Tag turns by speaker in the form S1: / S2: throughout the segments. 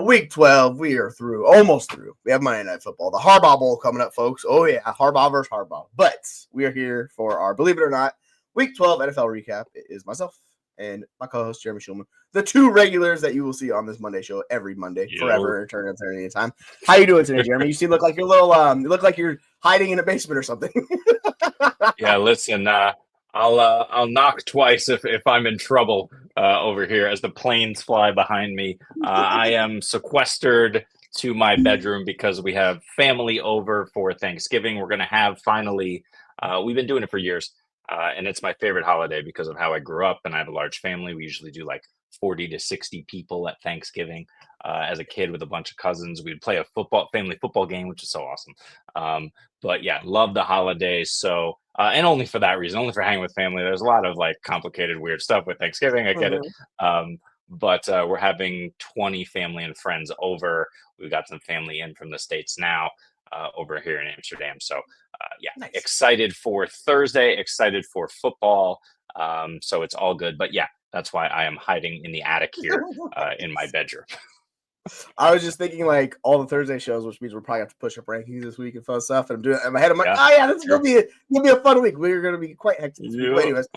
S1: Week 12. We are through. Almost through. We have Monday Night Football. The Harbaugh Bowl coming up, folks. Oh, yeah. Harbaugh versus Harbaugh. But we are here for our, believe it or not, Week 12 NFL recap. It is myself and my co-host, Jeremy Schulman. The two regulars that you will see on this Monday show every Monday, forever, eternity of time. How you doing today, Jeremy? You look like you're a little, you look like you're hiding in a basement or something.
S2: Yeah, listen, I'll knock twice if I'm in trouble over here as the planes fly behind me. I am sequestered to my bedroom because we have family over for Thanksgiving. We're going to have finally, we've been doing it for years, and it's my favorite holiday because of how I grew up and I have a large family. We usually do like 40 to 60 people at Thanksgiving. As a kid with a bunch of cousins, we'd play a family football game, which is so awesome. But yeah, love the holidays. So, and only for that reason, only for hanging with family. There's a lot of like complicated, weird stuff with Thanksgiving. I get it. But we're having 20 family and friends over. We've got some family in from the States now over here in Amsterdam. So yeah, nice. Excited for Thursday, excited for football. So it's all good. But yeah, that's why I am hiding in the attic here in my bedroom.
S1: I was just thinking like all the Thursday shows, which means we'll probably have to push up rankings this week and fun stuff. And I'm doing it in my head. I'm like, oh yeah, this is gonna be a fun week. We're gonna be quite hectic this week. But anyways,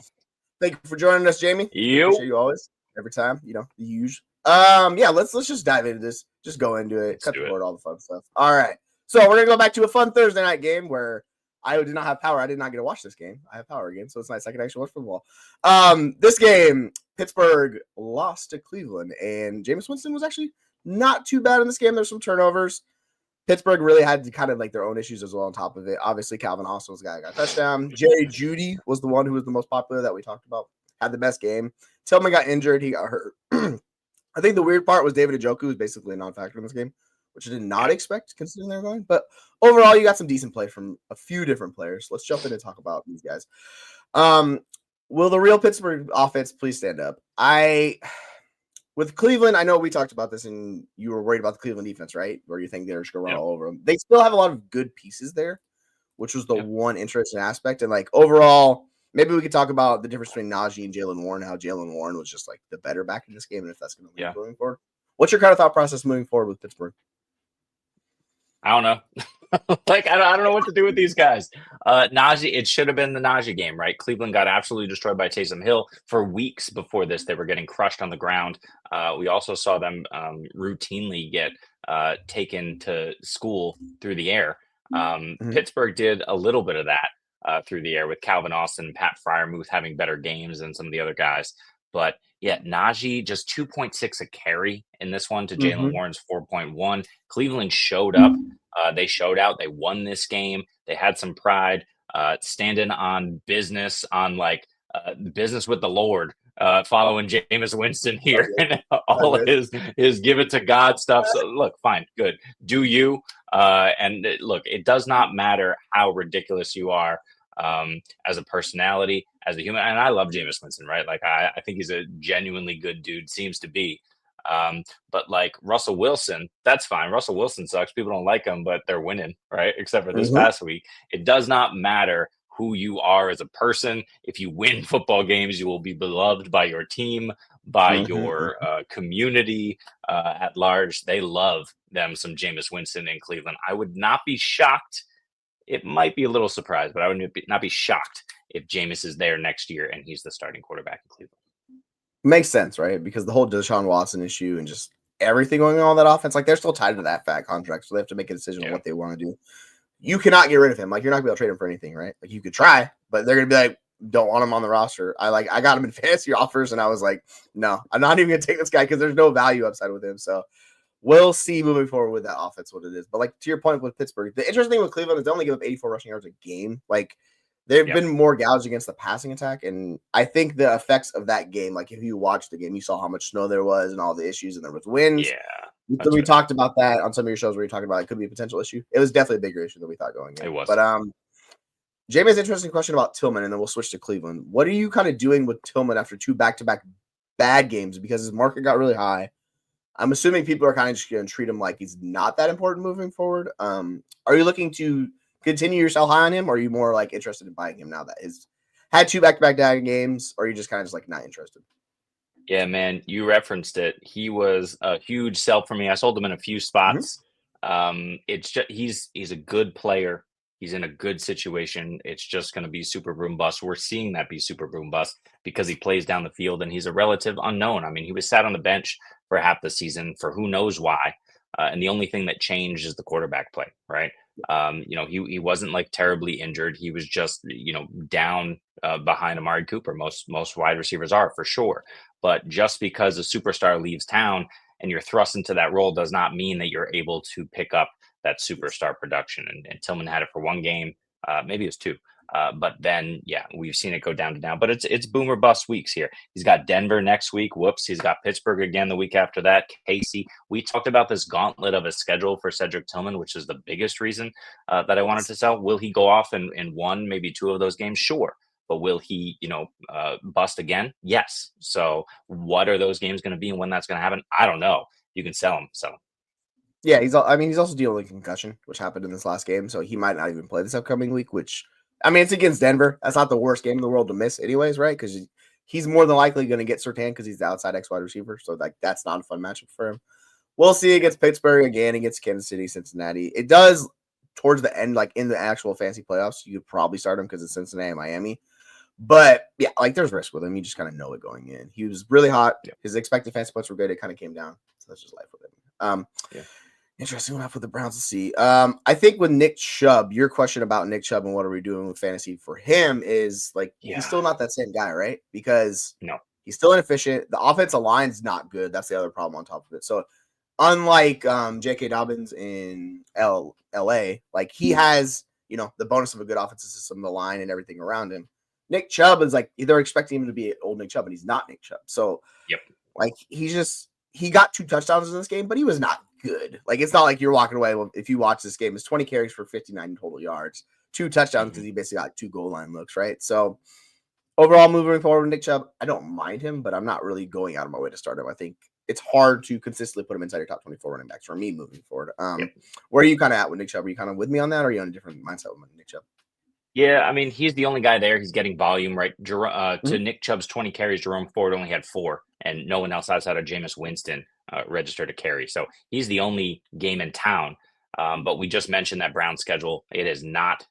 S1: thank you for joining us, Jamie. Appreciate you always, every time. You know, the usual. Yeah, let's just dive into this. Just go into it. Cut the cord, all the fun stuff. All right. So we're gonna go back to a fun Thursday night game where I did not have power. I did not get to watch this game. I have power again, so it's nice I can actually watch football. This game, Pittsburgh lost to Cleveland, and Jameis Winston was actually not too bad in this game. There's some turnovers. Pittsburgh really had to kind of like their own issues as well on top of it. Obviously, Calvin Austin was the guy who got a touchdown. Jerry Jeudy was the one who was the most popular that we talked about. Had the best game. Tillman got injured. He got hurt. I think the weird part was David Njoku was basically a non-factor in this game, which I did not expect considering they're going. But overall, you got some decent play from a few different players. Let's jump in and talk about these guys. Will the real Pittsburgh offense please stand up? With Cleveland, I know we talked about this, and you were worried about the Cleveland defense, right? Where you think they're just going to run all over them. They still have a lot of good pieces there, which was the one interesting aspect. And, like, overall, maybe we could talk about the difference between Najee and Jaylen Warren, how Jaylen Warren was just, like, the better back in this game, and if that's going to lead going forward. What's your kind of thought process moving forward with Pittsburgh?
S2: I don't know. Like, I don't know what to do with these guys. Najee, it should have been the Najee game, right? Cleveland got absolutely destroyed by Taysom Hill. For weeks before this, they were getting crushed on the ground. We also saw them routinely get taken to school through the air. Pittsburgh did a little bit of that through the air with Calvin Austin and Pat Freiermuth having better games than some of the other guys. But yeah, Najee just 2.6 a carry in this one to Jaylen Warren's 4.1. Cleveland showed up. They showed out. They won this game. They had some pride, standing on business, on like business with the Lord, following Jameis Winston here and all his give it to God stuff. So look, fine, good. Do you? And look, it does not matter how ridiculous you are as a personality, as a human. And I love Jameis Winston, right? Like I think he's a genuinely good dude, seems to be. But like Russell Wilson, that's fine. Russell Wilson sucks. People don't like him, but they're winning, right? Except for this past week. It does not matter who you are as a person. If you win football games, you will be beloved by your team, by your community at large. They love them some Jameis Winston in Cleveland. I would not be shocked. It might be a little surprised, but I would not be shocked if Jameis is there next year and he's the starting quarterback in Cleveland.
S1: Makes sense, right? Because the whole Deshaun Watson issue and just everything going on in that offense, like they're still tied to that fat contract, so they have to make a decision on what they want to do. You cannot get rid of him. Like you're not going to be able to trade him for anything, right? Like you could try, but they're going to be like, don't want him on the roster. I got him in fantasy offers, and I was like, no, I'm not even going to take this guy because there's no value upside with him. So we'll see moving forward with that offense what it is. But like to your point with Pittsburgh, the interesting thing with Cleveland is they only give up 84 rushing yards a game. Like they've been more gouged against the passing attack. And I think the effects of that game, like if you watched the game, you saw how much snow there was and all the issues, and there was winds. Yeah. So we talked about that on some of your shows where you're talking about it could be a potential issue. It was definitely a bigger issue than we thought going in.
S2: It was.
S1: But Jamie's interesting question about Tillman, and then we'll switch to Cleveland. What are you kind of doing with Tillman after two back-to-back bad games? Because his market got really high. I'm assuming people are kind of just going to treat him like he's not that important moving forward. Are you looking to continue your sell high on him, or are you more like interested in buying him now that he's had two back-to-back games, or are you just kind of just like not interested?
S2: Yeah, man, you referenced it. He was a huge sell for me. I sold him in a few spots. It's just he's a good player. He's in a good situation. It's just going to be super boom bust. We're seeing that be super boom bust because he plays down the field and he's a relative unknown. I mean, he was sat on the bench for half the season for who knows why. And the only thing that changed is the quarterback play, right? He wasn't like terribly injured. He was just down behind Amari Cooper. Most wide receivers are for sure. But just because a superstar leaves town and you're thrust into that role does not mean that you're able to pick up that superstar production. And Tillman had it for one game, maybe it was two. But then, yeah, we've seen it go down to down. But it's boomer bust weeks here. He's got Denver next week. Whoops. He's got Pittsburgh again the week after that. Casey. We talked about this gauntlet of a schedule for Cedric Tillman, which is the biggest reason that I wanted to sell. Will he go off in one, maybe two of those games? Sure. But will he, bust again? Yes. So what are those games going to be and when that's going to happen? I don't know. You can sell him. So.
S1: Yeah, he's also dealing with concussion, which happened in this last game. So he might not even play this upcoming week, which, it's against Denver. That's not the worst game in the world to miss anyways, right? Because he's more than likely going to get Surtain because he's the outside X wide receiver. So that's not a fun matchup for him. We'll see against Pittsburgh again, against Kansas City, Cincinnati. It does towards the end, like in the actual fantasy playoffs, you could probably start him because it's Cincinnati and Miami. But yeah, there's risk with him. You just kind of know it going in. He was really hot. Yeah. His expected fantasy points were good. It kind of came down. So that's just life with him. Interesting one for the Browns to see. I think with Nick Chubb, your question about Nick Chubb and what are we doing with fantasy for him is he's still not that same guy, right? Because he's still inefficient. The offensive line's not good. That's the other problem on top of it. So unlike J.K. Dobbins in L.A., he has, the bonus of a good offensive system, the line and everything around him. Nick Chubb is they're expecting him to be old Nick Chubb, and he's not Nick Chubb. So, he got 2 touchdowns in this game, but he was not good. It's not like you're walking away. If you watch this game, it's 20 carries for 59 total yards, 2 touchdowns because he basically got 2 goal line looks, right? So, overall, moving forward with Nick Chubb, I don't mind him, but I'm not really going out of my way to start him. I think it's hard to consistently put him inside your top 24 running backs for me moving forward. Where are you kind of at with Nick Chubb? Are you kind of with me on that, or are you on a different mindset with Nick Chubb?
S2: Yeah, he's the only guy there. He's getting volume, right? To Nick Chubb's 20 carries, Jerome Ford only had 4, and no one else outside of Jameis Winston registered a carry. So he's the only game in town. But we just mentioned that Brown schedule. It is not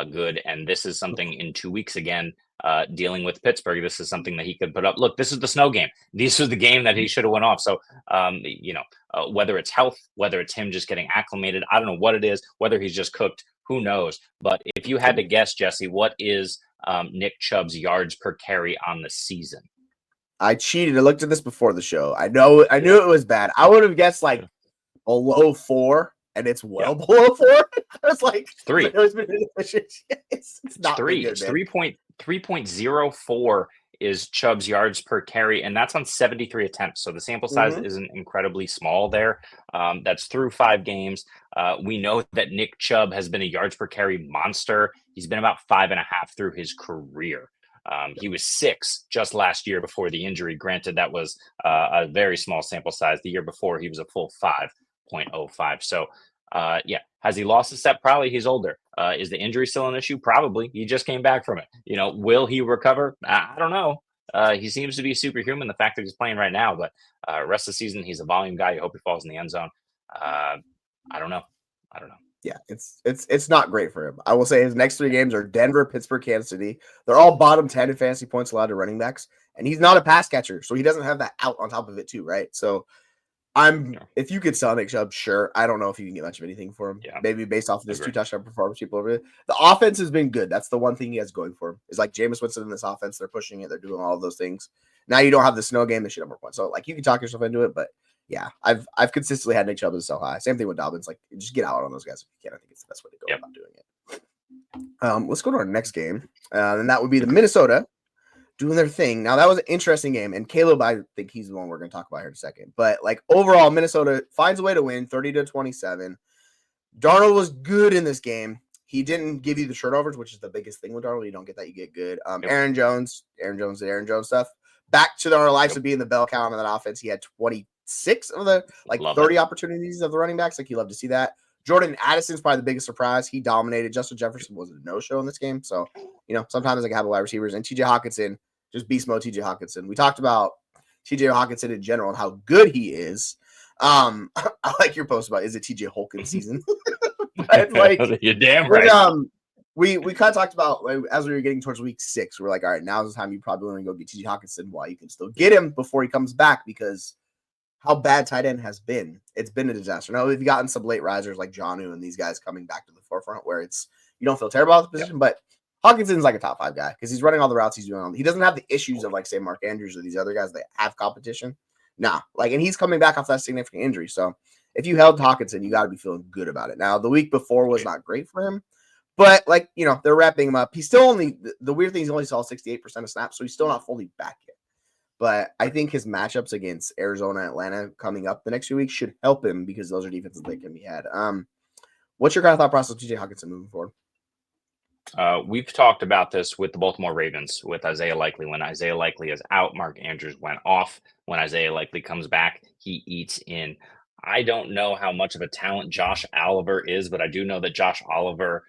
S2: good, and this is something in 2 weeks again, dealing with Pittsburgh. This is something that he could put up. Look, this is the snow game. This was the game that he should have went off. So, whether it's health, whether it's him just getting acclimated, I don't know what it is, whether he's just cooked. Who knows? But if you had to guess, Jesse, what is Nick Chubb's yards per carry on the season?
S1: I cheated. I looked at this before the show. I knew it was bad. I would have guessed below 4, and it's below 4. I was
S2: 3.
S1: It's been inefficient. It's not
S2: 3.
S1: Good,
S2: it's 3.04 is Chubb's yards per carry, and that's on 73 attempts. So the sample size isn't incredibly small there. That's through 5 games. We know that Nick Chubb has been a yards per carry monster. He's been about 5.5 through his career. He was 6 just last year before the injury. Granted, that was a very small sample size. The year before, he was a full 5.05. So, has he lost a step? Probably. He's older. Is the injury still an issue? Probably. He just came back from it. Will he recover? I don't know. He seems to be superhuman, the fact that he's playing right now, but rest of the season, he's a volume guy. You hope he falls in the end zone. I don't know.
S1: Yeah, it's not great for him. I will say his next 3 games are Denver, Pittsburgh, Kansas City. They're all bottom 10 in fantasy points allowed to running backs, and he's not a pass catcher, so he doesn't have that out on top of it too, right? So if you could sell Nick Chubb, sure. I don't know if you can get much of anything for him. Yeah. Maybe based off of this 2 touchdown performance people over there. The offense has been good. That's the one thing he has going for him. Is Jameis Winston in this offense. They're pushing it. They're doing all of those things. Now you don't have the snow game. They should have more points. So you can talk yourself into it, but yeah, I've consistently had Nick Chubb as so high. Same thing with Dobbins. Just get out on those guys if you can. I think it's the best way to go about doing it. Let's go to our next game. And that would be the Minnesota doing their thing. Now, that was an interesting game, and Caleb, I think he's the one we're going to talk about here in a second. But, overall, Minnesota finds a way to win, 30-27. Darnold was good in this game. He didn't give you the turnovers, which is the biggest thing with Darnold. You don't get that, you get good. Aaron Jones stuff. Back to our lives of being the bell cow on that offense. He had 26 of the, 30 opportunities of the running backs. You love to see that. Jordan Addison's probably the biggest surprise. He dominated. Justin Jefferson was a no-show in this game. So, sometimes I can have wide receivers. And TJ Hukenszn, just beast mode TJ Hukenszn. We talked about TJ Hukenszn in general and how good he is. I like your post about is it TJ Hukenszn season? But like
S2: you're damn right.
S1: We kind of talked about like, as we were getting towards week 6, we're like, all right, now's the time you probably want to go get TJ Hukenszn while you can still get him before he comes back, because how bad tight end has been. It's been a disaster. Now we've gotten some late risers like Jonnu and these guys coming back to the forefront where it's you don't feel terrible about the position, but Hukenszn's like a top 5 guy because he's running all the routes he's doing. He doesn't have the issues of like say Mark Andrews or these other guys that have competition. Nah, like, and he's coming back off that significant injury. So if you held Hukenszn, you got to be feeling good about it. Now the week before was not great for him. But, like, you know, they're wrapping him up. He's still only – the weird thing is he only saw 68% of snaps, so he's still not fully back yet. But I think his matchups against Arizona and Atlanta coming up the next few weeks should help him because those are defenses that can be had. What's your kind of thought process with TJ Hukenszn moving forward?
S2: We've talked about this with the Baltimore Ravens with Isaiah Likely. When Isaiah Likely is out, Mark Andrews went off. When Isaiah Likely comes back, he eats in. I don't know how much of a talent Josh Oliver is, but I do know that Josh Oliver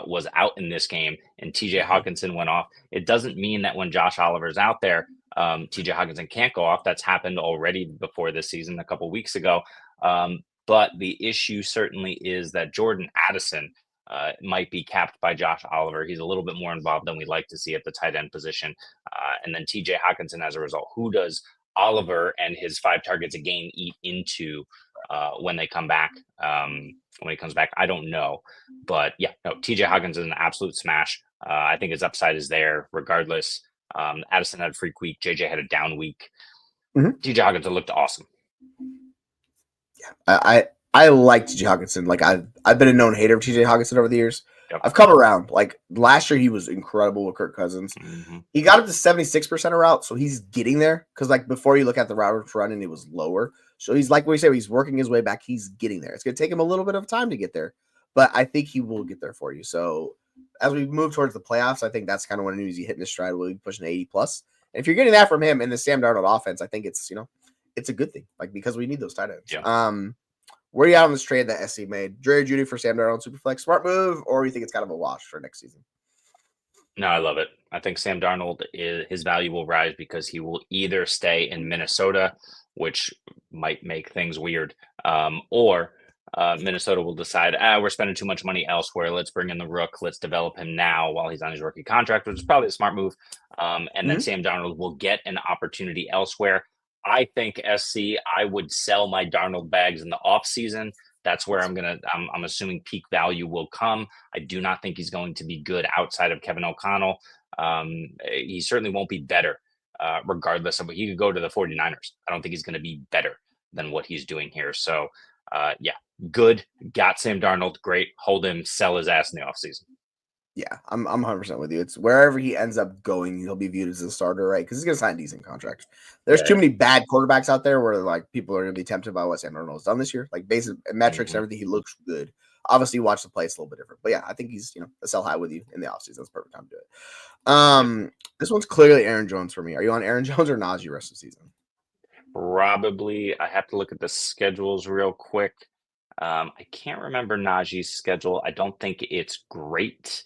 S2: was out in this game and TJ Hukenszn went off. It doesn't mean that when Josh Oliver's out there, TJ Hukenszn can't go off. That's happened already before this season a couple weeks ago. But the issue certainly is that Jordan Addison might be capped by Josh Oliver. He's a little bit more involved than we'd like to see at the tight end position. And then TJ Hukenszn as a result. Who does Oliver and his 5 targets a game eat into when they come back? When he comes back, I don't know. But yeah, no, TJ Hukenszn is an absolute smash. I think his upside is there regardless. Addison had a freak week. JJ had a down week. TJ Hukenszn looked awesome.
S1: Yeah, I like TJ Hukenszn. Like I've been a known hater of TJ Hukenszn over the years.
S2: Yep.
S1: I've come around. Like last year, he was incredible with Kirk Cousins. He got up to 76% of route, so he's getting there. Because like before, you look at the route running, it was lower. So he's like we say, he's working his way back. He's getting there. It's going to take him a little bit of time to get there, but I think he will get there for you. So as we move towards the playoffs, I think that's kind of when he's hitting his stride. Will be pushing 80+. And if you're getting that from him in the Sam Darnold offense, I think it's it's a good thing. Like because we need those tight ends.
S2: Yeah.
S1: Where are you out on this trade that SC made? Jerry Jeudy for Sam Darnold, Superflex, smart move, or you think it's kind of a wash for next season?
S2: No, I love it. I think Sam Darnold, his value will rise because he will either stay in Minnesota, which might make things weird, or Minnesota will decide, we're spending too much money elsewhere. Let's bring in the Rook. Let's develop him now while he's on his rookie contract, which is probably a smart move. And then Sam Darnold will get an opportunity elsewhere. I think SC, I would sell my Darnold bags in the offseason. That's where I'm assuming peak value will come. I do not think he's going to be good outside of Kevin O'Connell. He certainly won't be better, regardless of what he could go to the 49ers. I don't think he's going to be better than what he's doing here. So, yeah, good. Got Sam Darnold. Great. Hold him, sell his ass in the offseason.
S1: Yeah, I'm 100% with you. It's wherever he ends up going, he'll be viewed as a starter, right? Because he's going to sign a decent contract. There's too many bad quarterbacks out there where like people are going to be tempted by what Sam Darnold has done this year. Like basic metrics and everything, he looks good. Obviously, you watch the play, it's a little bit different. But yeah, I think he's a sell high with you in the offseason. That's the perfect time to do it. This one's clearly Aaron Jones for me. Are you on Aaron Jones or Najee rest of the season?
S2: Probably. I have to look at the schedules real quick. I can't remember Najee's schedule. I don't think it's great.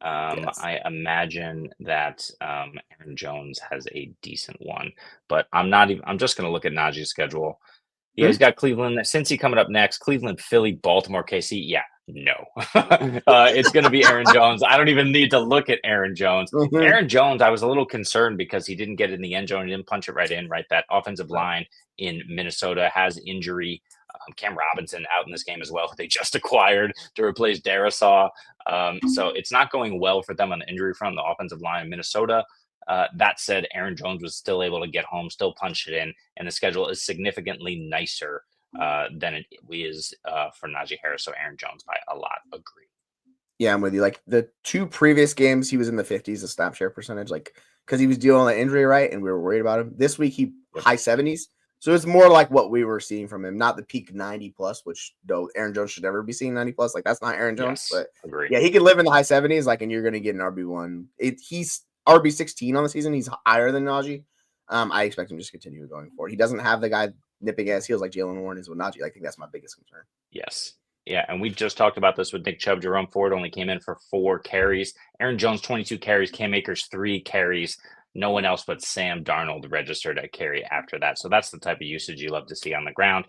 S2: I imagine that Aaron Jones has a decent one, but I'm just going to look at Najee's schedule. Yeah, he's got Cleveland, Cincy coming up next, Cleveland, Philly, Baltimore, KC. Yeah, no. It's going to be Aaron Jones. I don't even need to look at Aaron Jones. Aaron Jones, I was a little concerned because he didn't get it in the end zone. He didn't punch it right in, right? That offensive line in Minnesota has injury. Cam Robinson out in this game as well. They just acquired to replace Darisaw. So it's not going well for them on the injury front, the offensive line in Minnesota. That said, Aaron Jones was still able to get home, still punch it in, and the schedule is significantly nicer than it is for Najee Harris. So Aaron Jones by a lot. Agree.
S1: Yeah, I'm with you. Like the 2 previous games, he was in the 50s, the snap share percentage, like because he was dealing with an injury, right? And we were worried about him. This week, he high 70s. So it's more like what we were seeing from him, not the peak 90+, which though Aaron Jones should never be seeing 90+. Like that's not Aaron Jones, but
S2: agree.
S1: Yeah, he could live in the high 70s, like, and you're going to get an RB1. He's RB16 on the season. He's higher than Najee. I expect him to just continue going forward. He doesn't have the guy nipping at his heels like Jalen Warren is with Najee. I think that's my biggest concern.
S2: Yes. Yeah, and we just talked about this with Nick Chubb. Jerome Ford only came in for 4 carries. Aaron Jones, 22 carries. Cam Akers, 3 carries. No one else but Sam Darnold registered at carry after that. So that's the type of usage you love to see on the ground.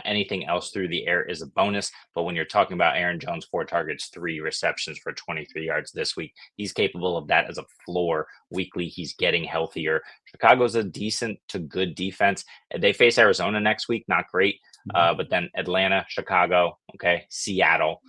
S2: Anything else through the air is a bonus. But when you're talking about Aaron Jones, 4 targets, 3 receptions for 23 yards this week, he's capable of that as a floor weekly. He's getting healthier. Chicago's a decent to good defense. They face Arizona next week. Not great. But then Atlanta, Chicago, okay, Seattle,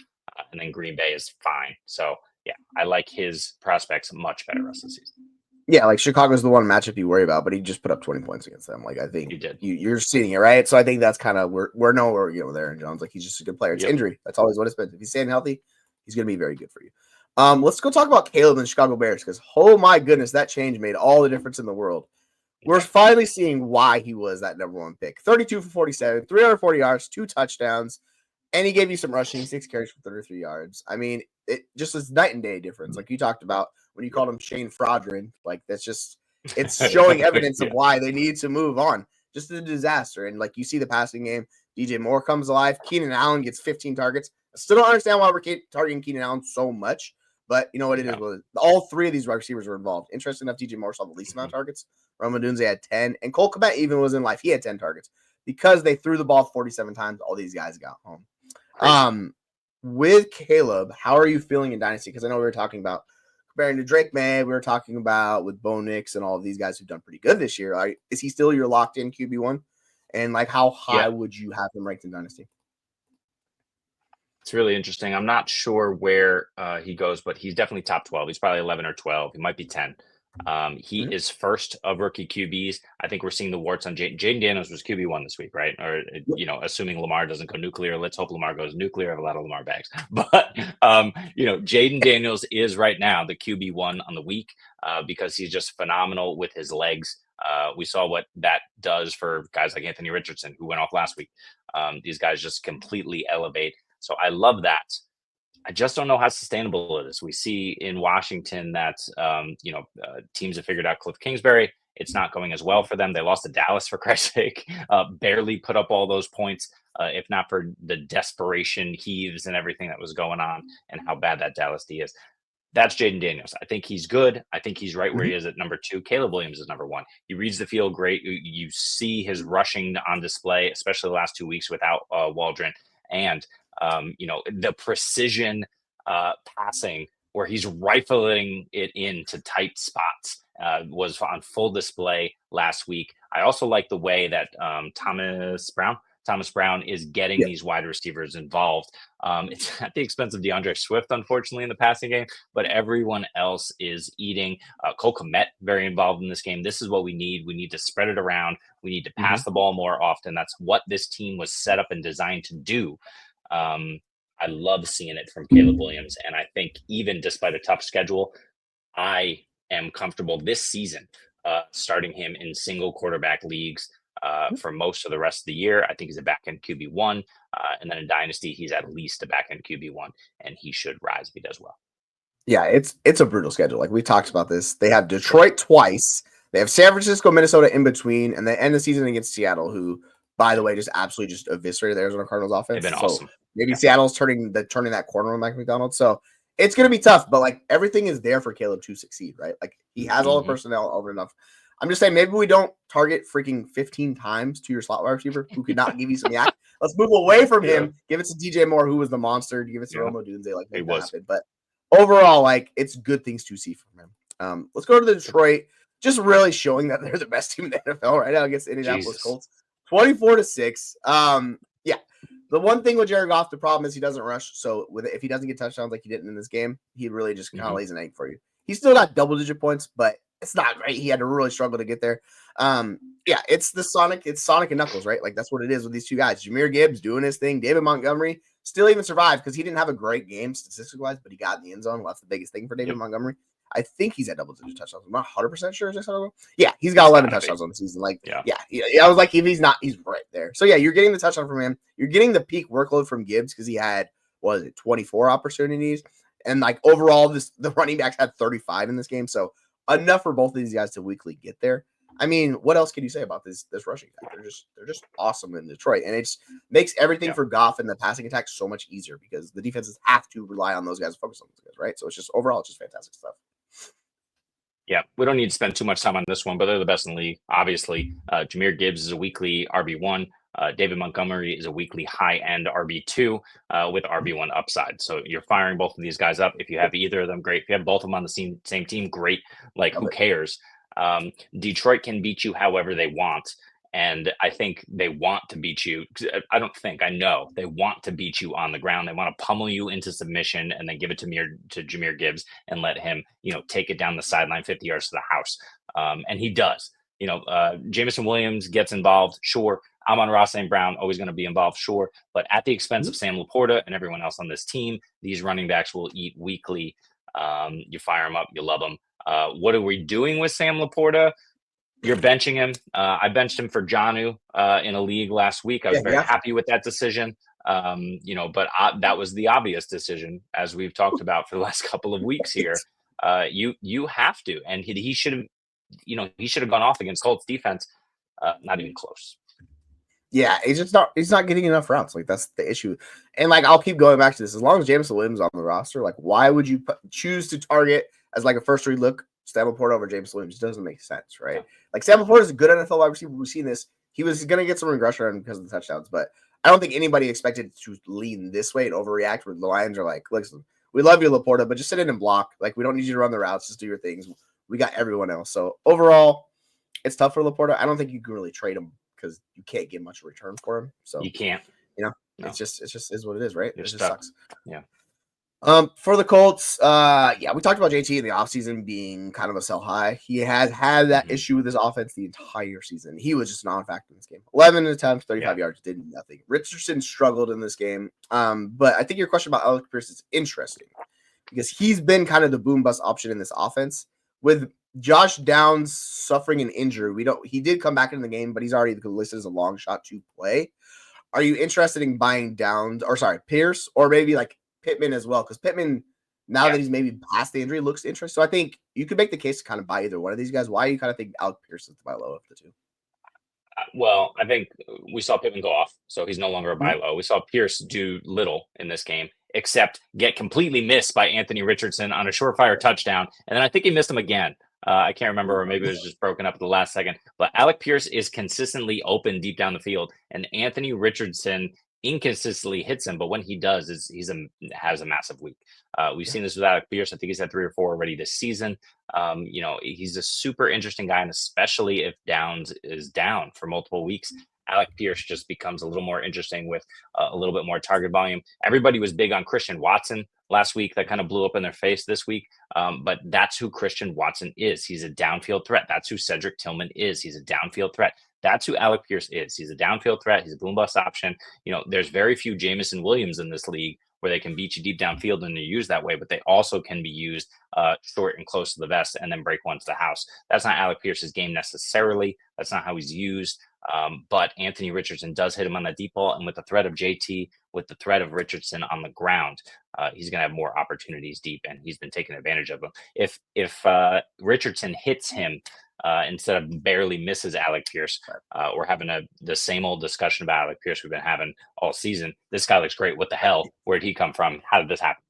S2: and then Green Bay is fine. So, yeah, I like his prospects much better rest of the season.
S1: Yeah, like Chicago's the one matchup you worry about, but he just put up 20 points against them. Like, I think you're seeing it, right? So I think that's kind of we're nowhere, there in Jones. Like, he's just a good player. It's injury. That's always what it's been. If he's staying healthy, he's going to be very good for you. Let's go talk about Caleb and Chicago Bears because, oh my goodness, that change made all the difference in the world. We're finally seeing why he was that number 1 pick. 32 for 47, 340 yards, 2 touchdowns, and he gave you some rushing, 6 carries for 33 yards. I mean, it just was night and day difference. Like you talked about when you called him Shane Fraudrin, like that's just it's showing evidence of why they need to move on. Just a disaster. And like you see the passing game, DJ Moore comes alive. Keenan Allen gets 15 targets. I still don't understand why we're targeting Keenan Allen so much, but you know what it is. All 3 of these wide receivers were involved. Interesting enough, DJ Moore saw the least amount of targets. Rome Odunze had 10, and Cole Kmet even was in life. He had 10 targets because they threw the ball 47 times. All these guys got home. Crazy. With Caleb, how are you feeling in Dynasty? Because I know we were talking about comparing to Drake Maye. We were talking about with Bo Nix and all of these guys who've done pretty good this year. Is he still your locked-in QB1? And like, how high would you have him ranked in Dynasty?
S2: It's really interesting. I'm not sure where he goes, but he's definitely top 12. He's probably 11 or 12. He might be 10. He is first of rookie QBs. I think we're seeing the warts on Jayden Daniels was QB1 this week, right? Or, assuming Lamar doesn't go nuclear, let's hope Lamar goes nuclear. I have a lot of Lamar bags. But, Jayden Daniels is right now the QB1 on the week because he's just phenomenal with his legs. We saw what that does for guys like Anthony Richardson, who went off last week. These guys just completely elevate. So I love that. I just don't know how sustainable it is. We see in Washington that, teams have figured out Cliff Kingsbury. It's not going as well for them. They lost to Dallas, for Christ's sake, barely put up all those points, if not for the desperation heaves and everything that was going on and how bad that Dallas D is. That's Jayden Daniels. I think he's good. I think he's right where he is at number 2. Caleb Williams is number 1. He reads the field great. You see his rushing on display, especially the last 2 weeks without Waldron. And the precision passing where he's rifling it into tight spots was on full display last week. I also like the way that Thomas Brown is getting these wide receivers involved. It's at the expense of DeAndre Swift, unfortunately, in the passing game, but everyone else is eating. Cole Kmet very involved in this game. This is what we need. We need to spread it around. We need to pass the ball more often. That's what this team was set up and designed to do. I love seeing it from Caleb Williams. And I think even despite a tough schedule, I am comfortable this season starting him in single quarterback leagues for most of the rest of the year. I think he's a back-end QB1. And then in Dynasty, he's at least a back-end QB1, and he should rise if he does well.
S1: Yeah, it's a brutal schedule. Like we talked about this. They have Detroit twice. They have San Francisco, Minnesota in between, and they end the season against Seattle, who, by the way, just absolutely just eviscerated the Arizona Cardinals offense.
S2: They've been awesome.
S1: Maybe Seattle's turning that corner on Mike McDonald. So it's going to be tough, but like everything is there for Caleb to succeed, right? Like he has all the personnel over enough. I'm just saying maybe we don't target freaking 15 times to your slot wide receiver who could not give you some yak. Let's move away from him. Give it to DJ Moore, who was the monster. Give it to Romo Dunze, like it was. But overall, like it's good things to see from him. Let's go to the Detroit. Just really showing that they're the best team in the NFL right now against the Indianapolis Colts. 24-6. Yeah. The one thing with Jared Goff, the problem is he doesn't rush. So if he doesn't get touchdowns like he didn't in this game, he really just kind of lays an egg for you. He still got double-digit points, but it's not great. He had to really struggle to get there. It's Sonic and Knuckles, right? Like that's what it is with these two guys. Jahmyr Gibbs doing his thing. David Montgomery still even survived because he didn't have a great game statistic-wise, but he got in the end zone. Well, that's the biggest thing for David Montgomery. I think he's at double-digit touchdowns. I'm not 100% sure. Yeah, he's got 11 touchdowns on the season. I was like, if he's not, he's right there. So, yeah, you're getting the touchdown from him. You're getting the peak workload from Gibbs because he had, 24 opportunities. And, like, overall, the running backs had 35 in this game. So, enough for both of these guys to weekly get there. I mean, what else can you say about this rushing attack? They're just awesome in Detroit. And it just makes everything for Goff and the passing attack so much easier because the defenses have to rely on those guys to focus on those guys, right? So, it's just overall, it's just fantastic stuff.
S2: Yeah, we don't need to spend too much time on this one, but they're the best in the league. Obviously, Jahmyr Gibbs is a weekly RB1. David Montgomery is a weekly high-end RB2 with RB1 upside. So you're firing both of these guys up. If you have either of them, great. If you have both of them on the same team, great. Like, who cares? Detroit can beat you however they want. And I think they want to beat you. I know they want to beat you on the ground. They want to pummel you into submission and then give it to Jahmyr Gibbs and let him, take it down the sideline 50 yards to the house. And he does. Jameson Williams gets involved. Sure. Amon-Ra St. Brown, always going to be involved. Sure. But at the expense of Sam Laporta and everyone else on this team, these running backs will eat weekly. You fire them up. You love them. What are we doing with Sam Laporta? You're benching him. I benched him for Jonnu in a league last week. I was very happy with that decision. But that was the obvious decision, as we've talked about for the last couple of weeks here. You have to, and he should have gone off against Colts defense. Not even close.
S1: Yeah, he's not getting enough routes. Like, that's the issue. And like, I'll keep going back to this. As long as Jameson Williams is on the roster, like, why would you choose to target as like a first read look Sam Laporta over Jameson Williams? It doesn't make sense, right? Yeah. Like, Sam Laporta is a good NFL wide receiver. We've seen this. He was going to get some regression because of the touchdowns, but I don't think anybody expected to lean this way and overreact. Where the Lions are like, listen, we love you, Laporta, but just sit in and block. Like, we don't need you to run the routes. Just do your things. We got everyone else. So overall, it's tough for Laporta. I don't think you can really trade him because you can't get much return for him. So
S2: you can't.
S1: No. It's just is what it is, right?
S2: It just
S1: sucks.
S2: Yeah.
S1: For the Colts, we talked about JT in the offseason being kind of a sell high. He has had that issue with his offense the entire season. He was just non-factor in this game. 11 attempts, 35 yards, did nothing. Richardson struggled in this game. But I think your question about Alec Pierce is interesting because he's been kind of the boom bust option in this offense. With Josh Downs suffering an injury, he did come back in the game, but he's already listed as a long shot to play. Are you interested in buying Pierce, or maybe like Pittman as well? Because Pittman, now that he's maybe past the injury, looks interesting. So I think you could make the case to kind of buy either one of these guys. Why do you kind of think Alec Pierce is the buy low of the two?
S2: Well, I think we saw Pittman go off, so he's no longer a buy low. We saw Pierce do little in this game, except get completely missed by Anthony Richardson on a surefire touchdown. And then I think he missed him again. I can't remember, or maybe it was just broken up at the last second. But Alec Pierce is consistently open deep down the field, and Anthony Richardson inconsistently hits him. But when he does, has a massive week. We've seen this with Alec Pierce. I think he's had 3 or 4 already this season. He's a super interesting guy, and especially if Downs is down for multiple weeks, Alec Pierce just becomes a little more interesting with a little bit more target volume. Everybody was big on Christian Watson last week. That kind of blew up in their face this week. But that's who Christian Watson is. He's a downfield threat. That's who Cedric Tillman is. He's a downfield threat. That's who Alec Pierce is. He's a downfield threat. He's a boom bust option. There's very few Jameson Williams in this league where they can beat you deep downfield and they're used that way, but they also can be used short and close to the vest and then break one to the house. That's not Alec Pierce's game necessarily. That's not how he's used. But Anthony Richardson does hit him on that deep ball. And with the threat of JT, with the threat of Richardson on the ground, he's going to have more opportunities deep, and he's been taking advantage of them. If Richardson hits him instead of barely misses Alec Pierce, we're having the same old discussion about Alec Pierce we've been having all season. This guy looks great. What the hell? Where'd he come from? How did this happen?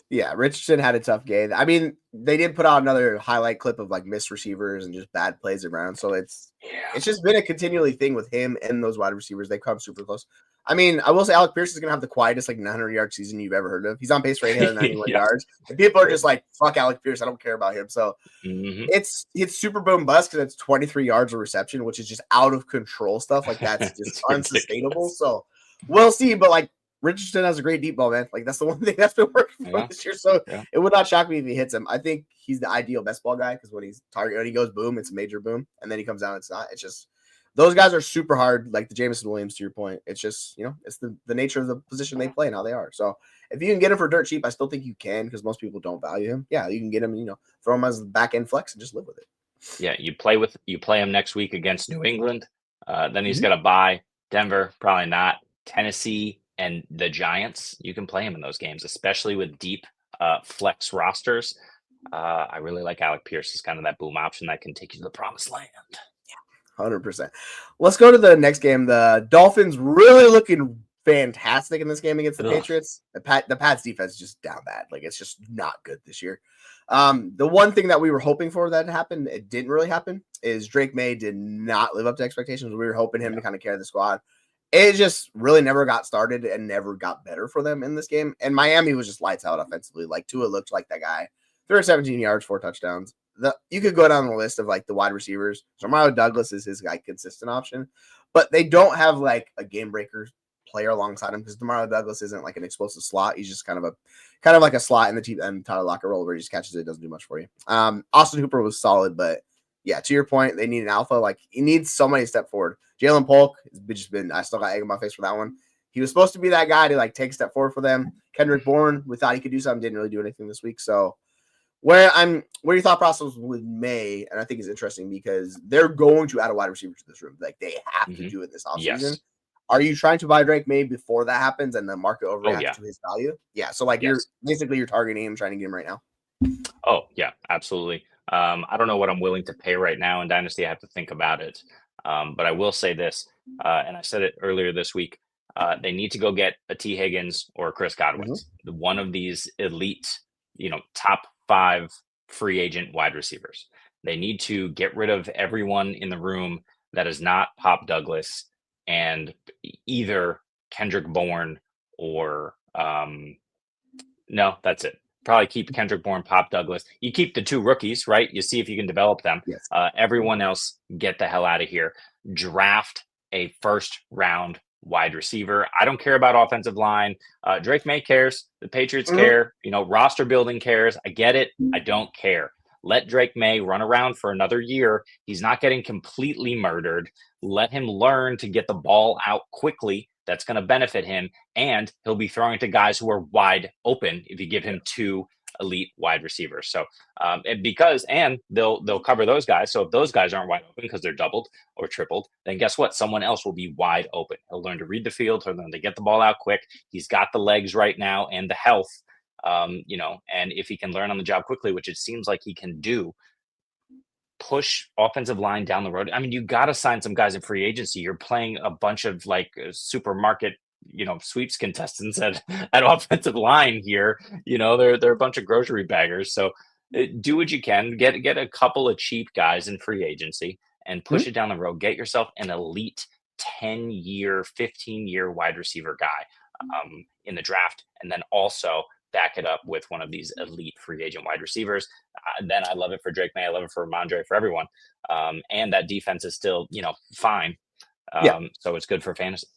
S1: Yeah, Richardson had a tough game. I mean, they did put out another highlight clip of like missed receivers and just bad plays around. So it's just been a continually thing with him and those wide receivers. They come super close. I mean, I will say Alec Pierce is going to have the quietest 900-yard season you've ever heard of. He's on pace for 891 yards. And people are just like, fuck Alec Pierce. I don't care about him. So it's super boom bust because it's 23 yards of reception, which is just out of control stuff. Like, that's just unsustainable. So we'll see. But Richardson has a great deep ball, man. That's the one thing that's been working for this year. So it would not shock me if he hits him. I think he's the ideal best ball guy because when he goes boom, it's a major boom. And then he comes down, it's not. It's just those guys are super hard, like the Jameson Williams, to your point. It's just, it's the nature of the position they play and how they are. So if you can get him for dirt cheap, I still think you can because most people don't value him. Yeah, you can get him, throw him as the back end flex and just live with it.
S2: Yeah, you play him next week against New England. Then he's got to bye Denver, probably not. Tennessee and the Giants. You can play him in those games, especially with deep flex rosters. I really like Alec Pierce as kind of that boom option that can take you to the promised land.
S1: 100%. Let's go to the next game. The Dolphins really looking fantastic in this game against the Patriots. The Pats defense is just down bad. It's just not good this year. The one thing that we were hoping for that happened, it didn't really happen, is Drake Maye did not live up to expectations. We were hoping him to kind of carry the squad. It just really never got started and never got better for them in this game. And Miami was just lights out offensively. Like Tua looked like that guy. 317 yards, 4 touchdowns. You could go down the list of like the wide receivers. Jamarlo Douglas is his like consistent option, but they don't have like a game breaker player alongside him because Jamarlo Douglas isn't like an explosive slot. He's just kind of like a slot in the team and Tyler Lockett role where he just catches it, doesn't do much for you. Austin Hooper was solid, but yeah, to your point, they need an alpha. Like he needs somebody to step forward. Jalen Polk has just been. I still got egg on my face for that one. He was supposed to be that guy to like take a step forward for them. Kendrick Bourne, we thought he could do something, didn't really do anything this week. So where your thought process with Maye, and I think is interesting because they're going to add a wide receiver to this room. Like they have to do it this offseason. Yes. Are you trying to buy Drake Maye before that happens and the market overreacts to his value? Yeah. So like you're targeting him, trying to get him right now.
S2: Oh yeah, absolutely. I don't know what I'm willing to pay right now in Dynasty. I have to think about it. But I will say this, and I said it earlier this week. They need to go get a T. Higgins or a Chris Godwin, one of these elite, top 5 free agent wide receivers. They need to get rid of everyone in the room that is not Pop Douglas and either Kendrick Bourne or no, that's it. Probably keep Kendrick Bourne, Pop Douglas. You keep the 2 rookies, right? You see if you can develop them.
S1: Yes.
S2: Everyone else, get the hell out of here. Draft a first-round wide receiver. I don't care about offensive line. Drake Maye cares. The Patriots care. Roster building cares. I get it. I don't care. Let Drake Maye run around for another year. He's not getting completely murdered. Let him learn to get the ball out quickly. That's going to benefit him, and he'll be throwing to guys who are wide open if you give him 2 elite wide receivers. So, and they'll cover those guys. So if those guys aren't wide open because they're doubled or tripled, then guess what? Someone else will be wide open. He'll learn to read the field. He'll learn to get the ball out quick. He's got the legs right now and the health, and if he can learn on the job quickly, which it seems like he can do, push offensive line down the road. I mean, you got to sign some guys in free agency. You're playing a bunch of like supermarket, sweeps contestants at offensive line here. They're a bunch of grocery baggers. So do what you can. Get a couple of cheap guys in free agency and push it down the road. Get yourself an elite 10-year, 15-year wide receiver guy in the draft, and then also back it up with one of these elite free agent wide receivers. Then I love it for Drake Maye. I love it for Ramondre, for everyone. And that defense is still, fine. So it's good for fantasy.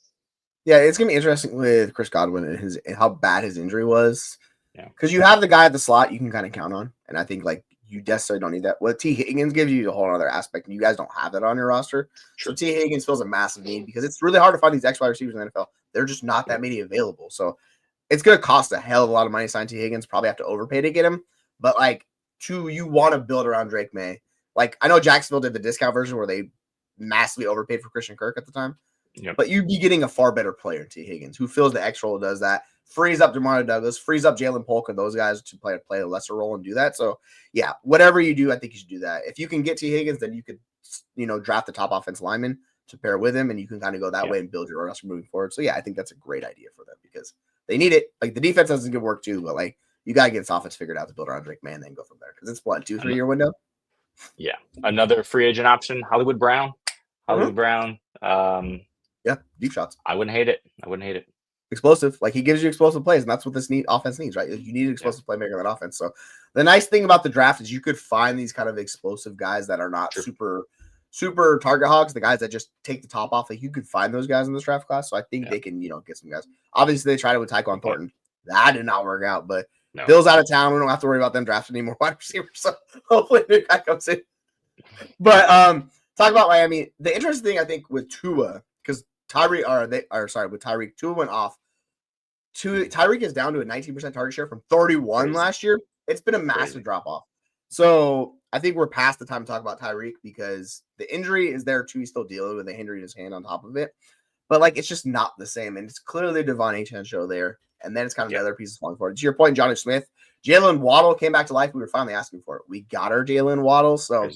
S1: Yeah, it's going to be interesting with Chris Godwin and how bad his injury was. Yeah. Because you have the guy at the slot you can kind of count on. And I think, like, you necessarily don't need that. What T. Higgins gives you a whole other aspect, and you guys don't have that on your roster. Sure. So T. Higgins fills a massive need because it's really hard to find these X wide receivers in the NFL. They're just not that many available. So it's going to cost a hell of a lot of money to sign T. Higgins. Probably have to overpay to get him. But, like, you want to build around Drake Maye. Like, I know Jacksonville did the discount version where they massively overpaid for Christian Kirk at the time. Yep. But you'd be getting a far better player in T. Higgins who fills the X role, does that, frees up Jamarlo Douglas, frees up Jalen Polk and those guys to play a lesser role and do that. So, yeah, whatever you do, I think you should do that. If you can get T. Higgins, then you could, draft the top offensive lineman to pair with him, and you can kind of go that way and build your roster moving forward. So, yeah, I think that's a great idea for them because they need it. Like, the defense doesn't good work too, but, like, you got to get this offense figured out to build around Drake Maye and then go from there because it's, 2-3 year window?
S2: Yeah. Another free agent option, Hollywood Brown. Brown.
S1: Yeah, deep shots.
S2: I wouldn't hate it.
S1: Explosive. Like, he gives you explosive plays, and that's what this offense needs, right? You need an explosive playmaker in that offense. So the nice thing about the draft is you could find these kind of explosive guys that are not super target hogs, the guys that just take the top off. Like, you could find those guys in this draft class. So I think they can, get some guys. Obviously, they tried it with Tyquan Thornton. That did not work out, but Bill's out of town. We don't have to worry about them drafting any more wide receivers. So hopefully the guy comes in. But talk about Miami. The interesting thing I think with Tua, because with Tyreek, Tua went off. Tyreek is down to a 19% target share from 31 last year. It's been a massive drop off. So I think we're past the time to talk about Tyreek because the injury is there too. He's still dealing with the injury in his hand on top of it. But like it's just not the same. And it's clearly the Devon Achane show there. And then it's kind of the other pieces falling forward. To your point, Johnny Smith, Jalen Waddle came back to life. We were finally asking for it. We got our Jalen Waddle. So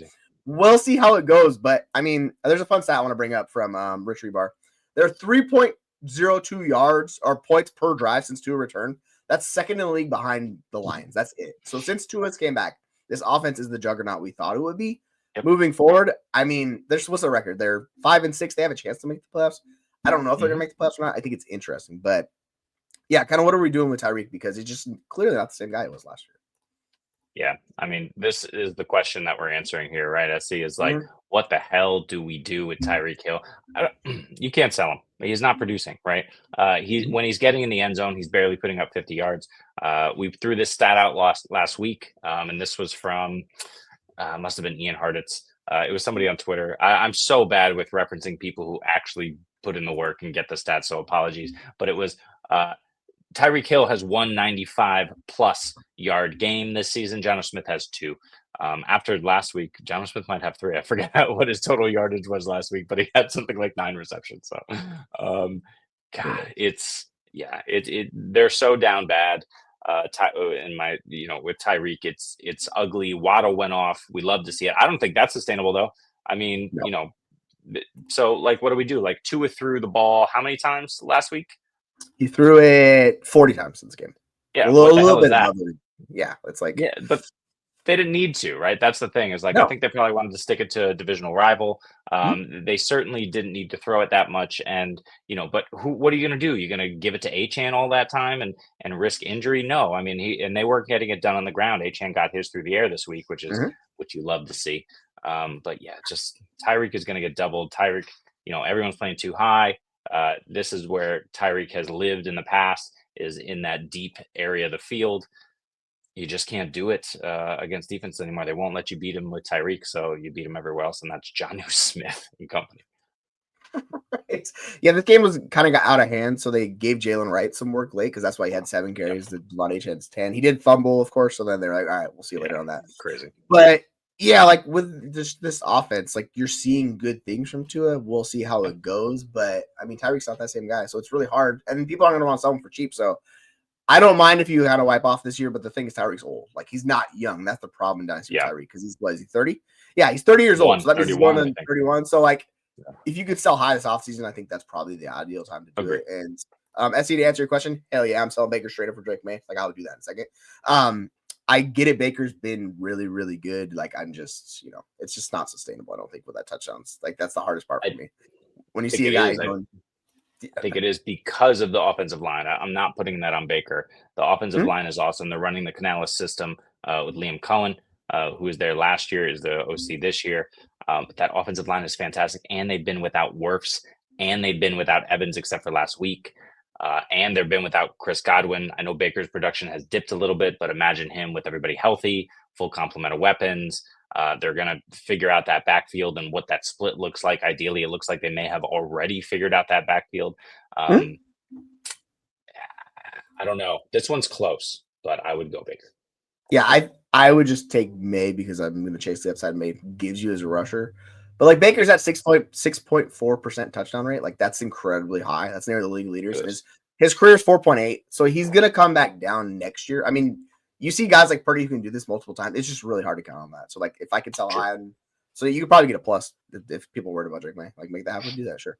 S1: we'll see how it goes. But I mean, there's a fun stat I want to bring up from Rich Rebar. They're 3.02 yards or points per drive since Tua returned. That's second in the league behind the Lions. That's it. So since Tua's came back, this offense is the juggernaut we thought it would be.
S2: Yep.
S1: Moving forward, I mean, what's the record? They're 5-6. They have a chance to make the playoffs. I don't know if they're going to make the playoffs or not. I think it's interesting. But, yeah, kind of what are we doing with Tyreek? Because he's just clearly not the same guy he was last year.
S2: Yeah, I mean, this is the question that we're answering here, right? SC is like, what the hell do we do with Tyreek Hill? You can't sell him. He's not producing, right? When he's getting in the end zone, he's barely putting up 50 yards. We threw this stat out last week, and this was from must have been Ian Harditz. It was somebody on Twitter. I'm so bad with referencing people who actually put in the work and get the stats, so apologies. But it was Tyreek Hill has 195 plus yard game this season. Jonnu Smith has 2. After last week, Jonnu Smith might have 3. I forget what his total yardage was last week, but he had something like 9 receptions. So, God, they're so down bad. With Tyreek, it's ugly. Waddle went off. We love to see it. I don't think that's sustainable though. I mean,
S1: No.
S2: So like, what do we do? Like Tua threw the ball how many times last week?
S1: He threw it 40 times in this game.
S2: Yeah,
S1: a little bit of it. Yeah, it's like
S2: but they didn't need to, right? That's the thing. Is like
S1: No.
S2: I think they probably wanted to stick it to a divisional rival. They certainly didn't need to throw it that much, and but what are you going to do? You're going to give it to Achane all that time and risk injury? No, I mean they weren't getting it done on the ground. Achane got his through the air this week, which is what you love to see. But yeah, just Tyreek is going to get doubled. Tyreek, everyone's playing too high. This is where Tyreek has lived in the past, is in that deep area of the field. You just can't do it against defense anymore. They won't let you beat him with Tyreek, so you beat him everywhere else, and that's Jonnu Smith and company.
S1: Right. Yeah, this game was kind of got out of hand, so they gave Jalen Wright some work late because that's why he had 7 carries. The Devon H had 10. He did fumble, of course, so then they're like, all right, we'll see you later on that.
S2: Crazy.
S1: But yeah, like with this offense, like you're seeing good things from Tua. We'll see how it goes, but I mean Tyreek's not that same guy, so it's really hard. And people aren't going to want to sell him for cheap. So I don't mind if you kind of wipe off this year, but the thing is Tyreek's old. Like he's not young. That's the problem in Dynasty with Tyreek because is he 30? Yeah, he's 30 years old. So that means he's more than 31. So like if you could sell high this offseason, I think that's probably the ideal time to do it. And SC, to answer your question, hell yeah, I'm selling Baker straight up for Drake Maye. Like I'll do that in a second. I get it. Baker's been really, really good. Like I'm just, it's just not sustainable. I don't think with that touchdowns. Like that's the hardest part for me. When you see a guy going,
S2: I think it is because of the offensive line. I'm not putting that on Baker. The offensive line is awesome. They're running the Canales system with Liam Cohen, who was there last year, is the OC this year. But that offensive line is fantastic, and they've been without Wirfs, and they've been without Evans except for last week. And they've been without Chris Godwin. I know Baker's production has dipped a little bit, but imagine him with everybody healthy, full complement of weapons. They're going to figure out that backfield and what that split looks like. Ideally, it looks like they may have already figured out that backfield. I don't know. This one's close, but I would go Baker.
S1: Yeah, I would just take Maye because I'm going to chase the upside. Maye gives you as a rusher. But like Baker's at 6.4% touchdown rate. Like that's incredibly high. That's near the league leaders. His career is 4.8. So he's going to come back down next year. I mean, you see guys like Purdy who can do this multiple times. It's just really hard to count on that. So like if I could sell high, so you could probably get a plus if people are worried about Drake Maye. Like make that happen, do that, sure.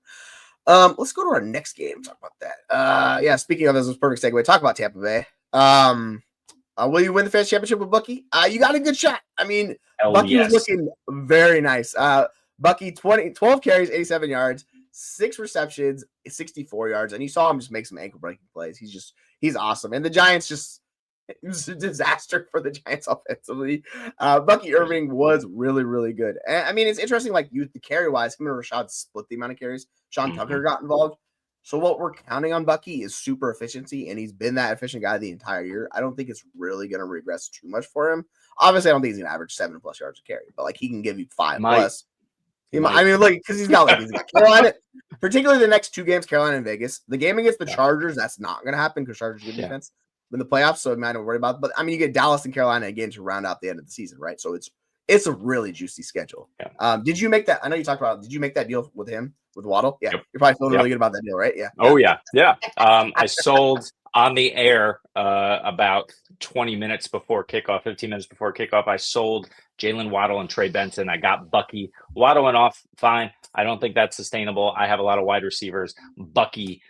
S1: Let's go to our next game. Talk about that. Yeah, speaking of this, was a perfect segue. Talk about Tampa Bay. Will you win the fantasy championship with Bucky? You got a good shot. I mean, Bucky was looking very nice. Bucky, 12 carries, 87 yards, 6 receptions, 64 yards. And you saw him just make some ankle-breaking plays. He's awesome. And the Giants it was a disaster for the Giants offensively. Bucky Irving was really, really good. And, I mean, it's interesting, like, the carry-wise, him and Rashad split the amount of carries. Sean Tucker got involved. So what we're counting on Bucky is super efficiency, and he's been that efficient guy the entire year. I don't think it's really going to regress too much for him. Obviously, I don't think he's going to average 7+ yards a carry, but, like, he can give you 5+. I mean, like, because he's got Carolina, particularly the next 2 games, Carolina and Vegas. The game against the Chargers, that's not going to happen because Chargers good defense in the playoffs, so you might not worry about it. But I mean, you get Dallas and Carolina again to round out the end of the season, right? So it's a really juicy schedule. Yeah. Did you make that? I know you talked about. Did you make that deal with him with Waddle? Yeah, you're probably feeling really good about that deal, right? Yeah.
S2: Oh yeah. I sold on the air about 20 minutes before kickoff, 15 minutes before kickoff. I sold Jalen Waddle and Trey Benson. I got Bucky. Waddle went off fine. I don't think that's sustainable. I have a lot of wide receivers. Bucky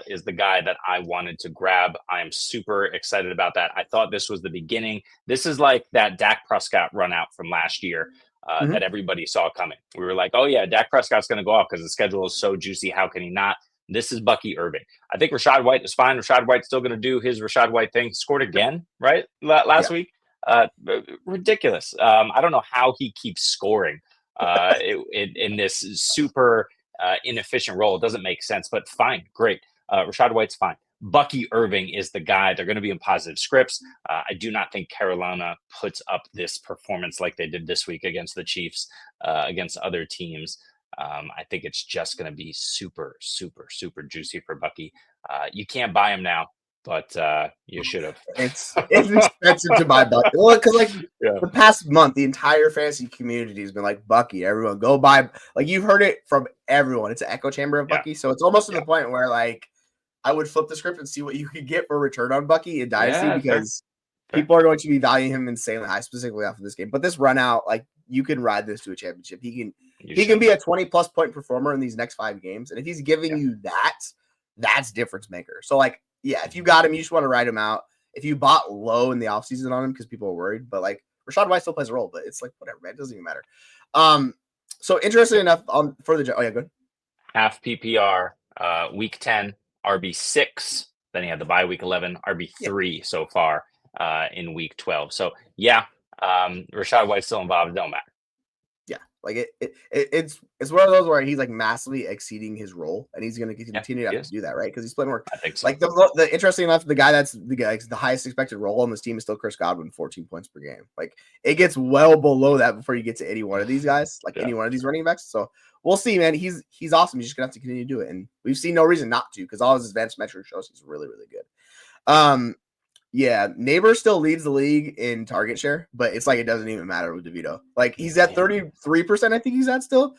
S2: is the guy that I wanted to grab. I am super excited about that. I thought this was the beginning. This is like that Dak Prescott run out from last year that everybody saw coming. We were like, oh yeah, Dak Prescott's going to go off because the schedule is so juicy. How can he not? This is Bucky Irving. I think Rachaad White is fine. Rachaad White's still going to do his Rachaad White thing. Scored again, right? Last week. Ridiculous. I don't know how he keeps scoring in this super inefficient role. It doesn't make sense, but fine. Great. Rachaad White's fine. Bucky Irving is the guy. They're going to be in positive scripts. I do not think Carolina puts up this performance like they did this week against the Chiefs, against other teams. I think it's just going to be super, super, super juicy for Bucky. You can't buy him now, but you should have.
S1: It's expensive to buy Bucky. Well, because the past month, the entire fantasy community has been like, Bucky, everyone go buy. Like, you've heard it from everyone. It's an echo chamber of Bucky. So it's almost to the point where, like, I would flip the script and see what you could get for return on Bucky in Dynasty because people are going to be valuing him insanely high, specifically off of this game. But this run out, like, you can ride this to a championship. He can be a 20-plus point performer in these next 5 games. And if he's giving you that, that's difference maker. So, like, yeah, if you got him, you just want to ride him out. If you bought low in the offseason on him because people are worried, but, like, Rachaad White still plays a role, but it's like, whatever, man. It doesn't even matter. So, interesting enough, for the – oh, yeah, good.
S2: Half PPR, week 10, RB6. Then he had the bye week 11, RB3 so far in week 12. So, Rachaad White's still involved. It don't matter.
S1: Yeah, like it's one of those where he's like massively exceeding his role, and he's going to continue to have to do that, right? Because he's playing more.
S2: I think so.
S1: Like the interesting enough, the guy that's the highest expected role on this team is still Chris Godwin, 14 points per game. Like it gets well below that before you get to any one of these guys, like any one of these running backs. So we'll see, man. He's awesome. He's just gonna have to continue to do it, and we've seen no reason not to because all his advanced metrics shows he's really, really good. Yeah, Nabers still leads the league in target share, but it's like it doesn't even matter with DeVito. Like he's at 33%, I think he's at still.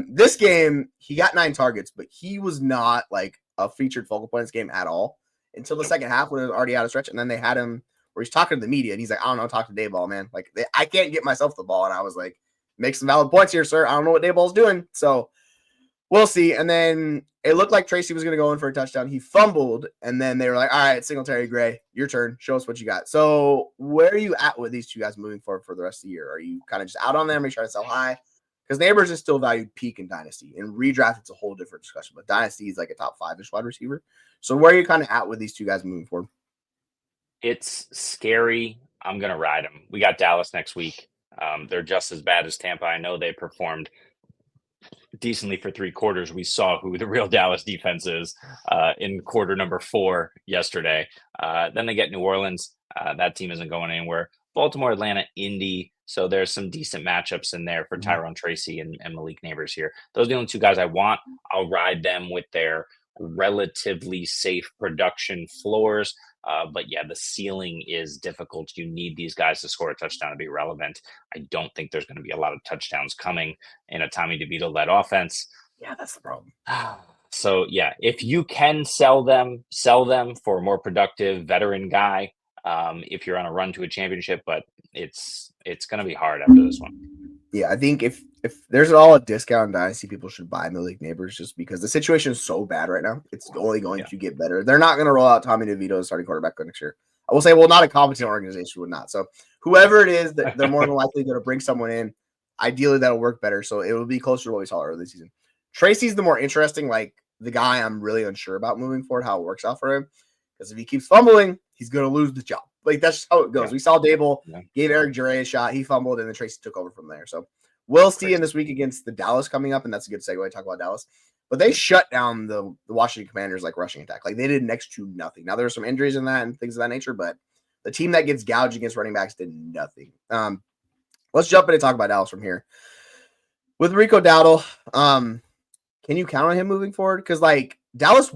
S1: This game, he got 9 targets, but he was not like a featured focal point in this game at all until the second half when it was already out of stretch. And then they had him where he's talking to the media and he's like, I don't know, talk to Dayball, man. Like I can't get myself the ball. And I was like, make some valid points here, sir. I don't know what Dayball's doing. So we'll see. And then it looked like Tracy was going to go in for a touchdown. He fumbled, and then they were like, all right, Singletary, Gray, your turn. Show us what you got. So where are you at with these two guys moving forward for the rest of the year? Are you kind of just out on them? Are you trying to sell high? Because Nabers is still valued peak in Dynasty. In redraft, it's a whole different discussion. But Dynasty is like a top 5-ish wide receiver. So where are you kind of at with these two guys moving forward?
S2: It's scary. I'm going to ride them. We got Dallas next week. They're just as bad as Tampa. I know they performed decently for 3 quarters. We saw who the real Dallas defense is in quarter number 4 yesterday. Then they get New Orleans. That team isn't going anywhere. Baltimore, Atlanta, Indy. So there's some decent matchups in there for Tyrone, Tracy, and Malik Nabers here. Those are the only 2 guys I want. I'll ride them with their relatively safe production floors. But yeah, the ceiling is difficult. You need these guys to score a touchdown to be relevant. I don't think there's going to be a lot of touchdowns coming in a Tommy DeVito-led offense.
S1: Yeah, that's the problem.
S2: So yeah, if you can sell them for a more productive veteran guy. If you're on a run to a championship, but it's going to be hard after this one.
S1: Yeah, I think if there's at all a discount in Dynasty, people should buy Malik Nabers just because the situation is so bad right now. It's only going to get better. They're not going to roll out Tommy DeVito as starting quarterback next year. I will say, well, not a competent organization would not. So whoever it is, they're more than likely going to bring someone in. Ideally, that'll work better. So it will be closer to what we saw early this season. Tracy's the more interesting, like the guy I'm really unsure about moving forward, how it works out for him. Because if he keeps fumbling, he's going to lose the job. Like, that's how it goes. Yeah. We saw Dable gave Eric Jure a shot. He fumbled, and then Tracy took over from there. So we'll see in this week against the Dallas coming up, and that's a good segue to talk about Dallas. But they shut down the Washington Commanders like rushing attack. Like, they did next to nothing. Now, there's some injuries in that and things of that nature, but the team that gets gouged against running backs did nothing. Let's jump in and talk about Dallas from here. With Rico Dowdle, can you count on him moving forward? Because, like, Dallas,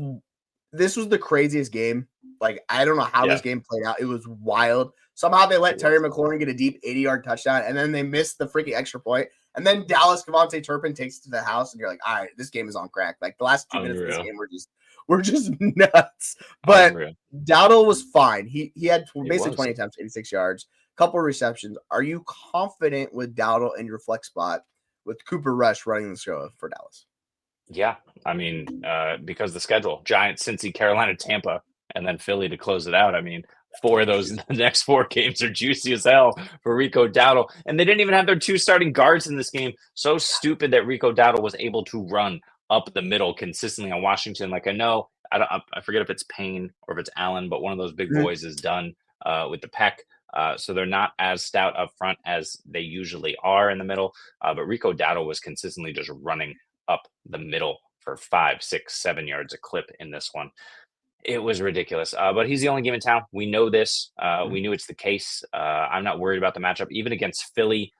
S1: this was the craziest game. Like, I don't know how this game played out. It was wild. Somehow they let Terry McLaurin get a deep 80-yard touchdown, and then they missed the freaking extra point. And then Dallas Devontae Turpin takes it to the house, and you're like, all right, this game is on crack. Like, the last 2 minutes of this game were just nuts. But Dowdle was fine. He had basically 20 attempts, 86 yards. couple of receptions. Are you confident with Dowdle in your flex spot with Cooper Rush running the show for Dallas?
S2: Yeah, I mean, because the schedule: Giants, Cincy, Carolina, Tampa, and then Philly to close it out. I mean, 4 of those the next 4 games are juicy as hell for Rico Dowdle, and they didn't even have their 2 starting guards in this game. So stupid that Rico Dowdle was able to run up the middle consistently on Washington. Like, I forget if it's Payne or if it's Allen, but one of those big boys is done with the pec. So they're not as stout up front as they usually are in the middle. But Rico Dowdle was consistently just running up the middle for 5, 6, 7 yards a clip in this one. It was ridiculous. But he's the only game in town. We know this. We knew it's the case. I'm not worried about the matchup, even against Philly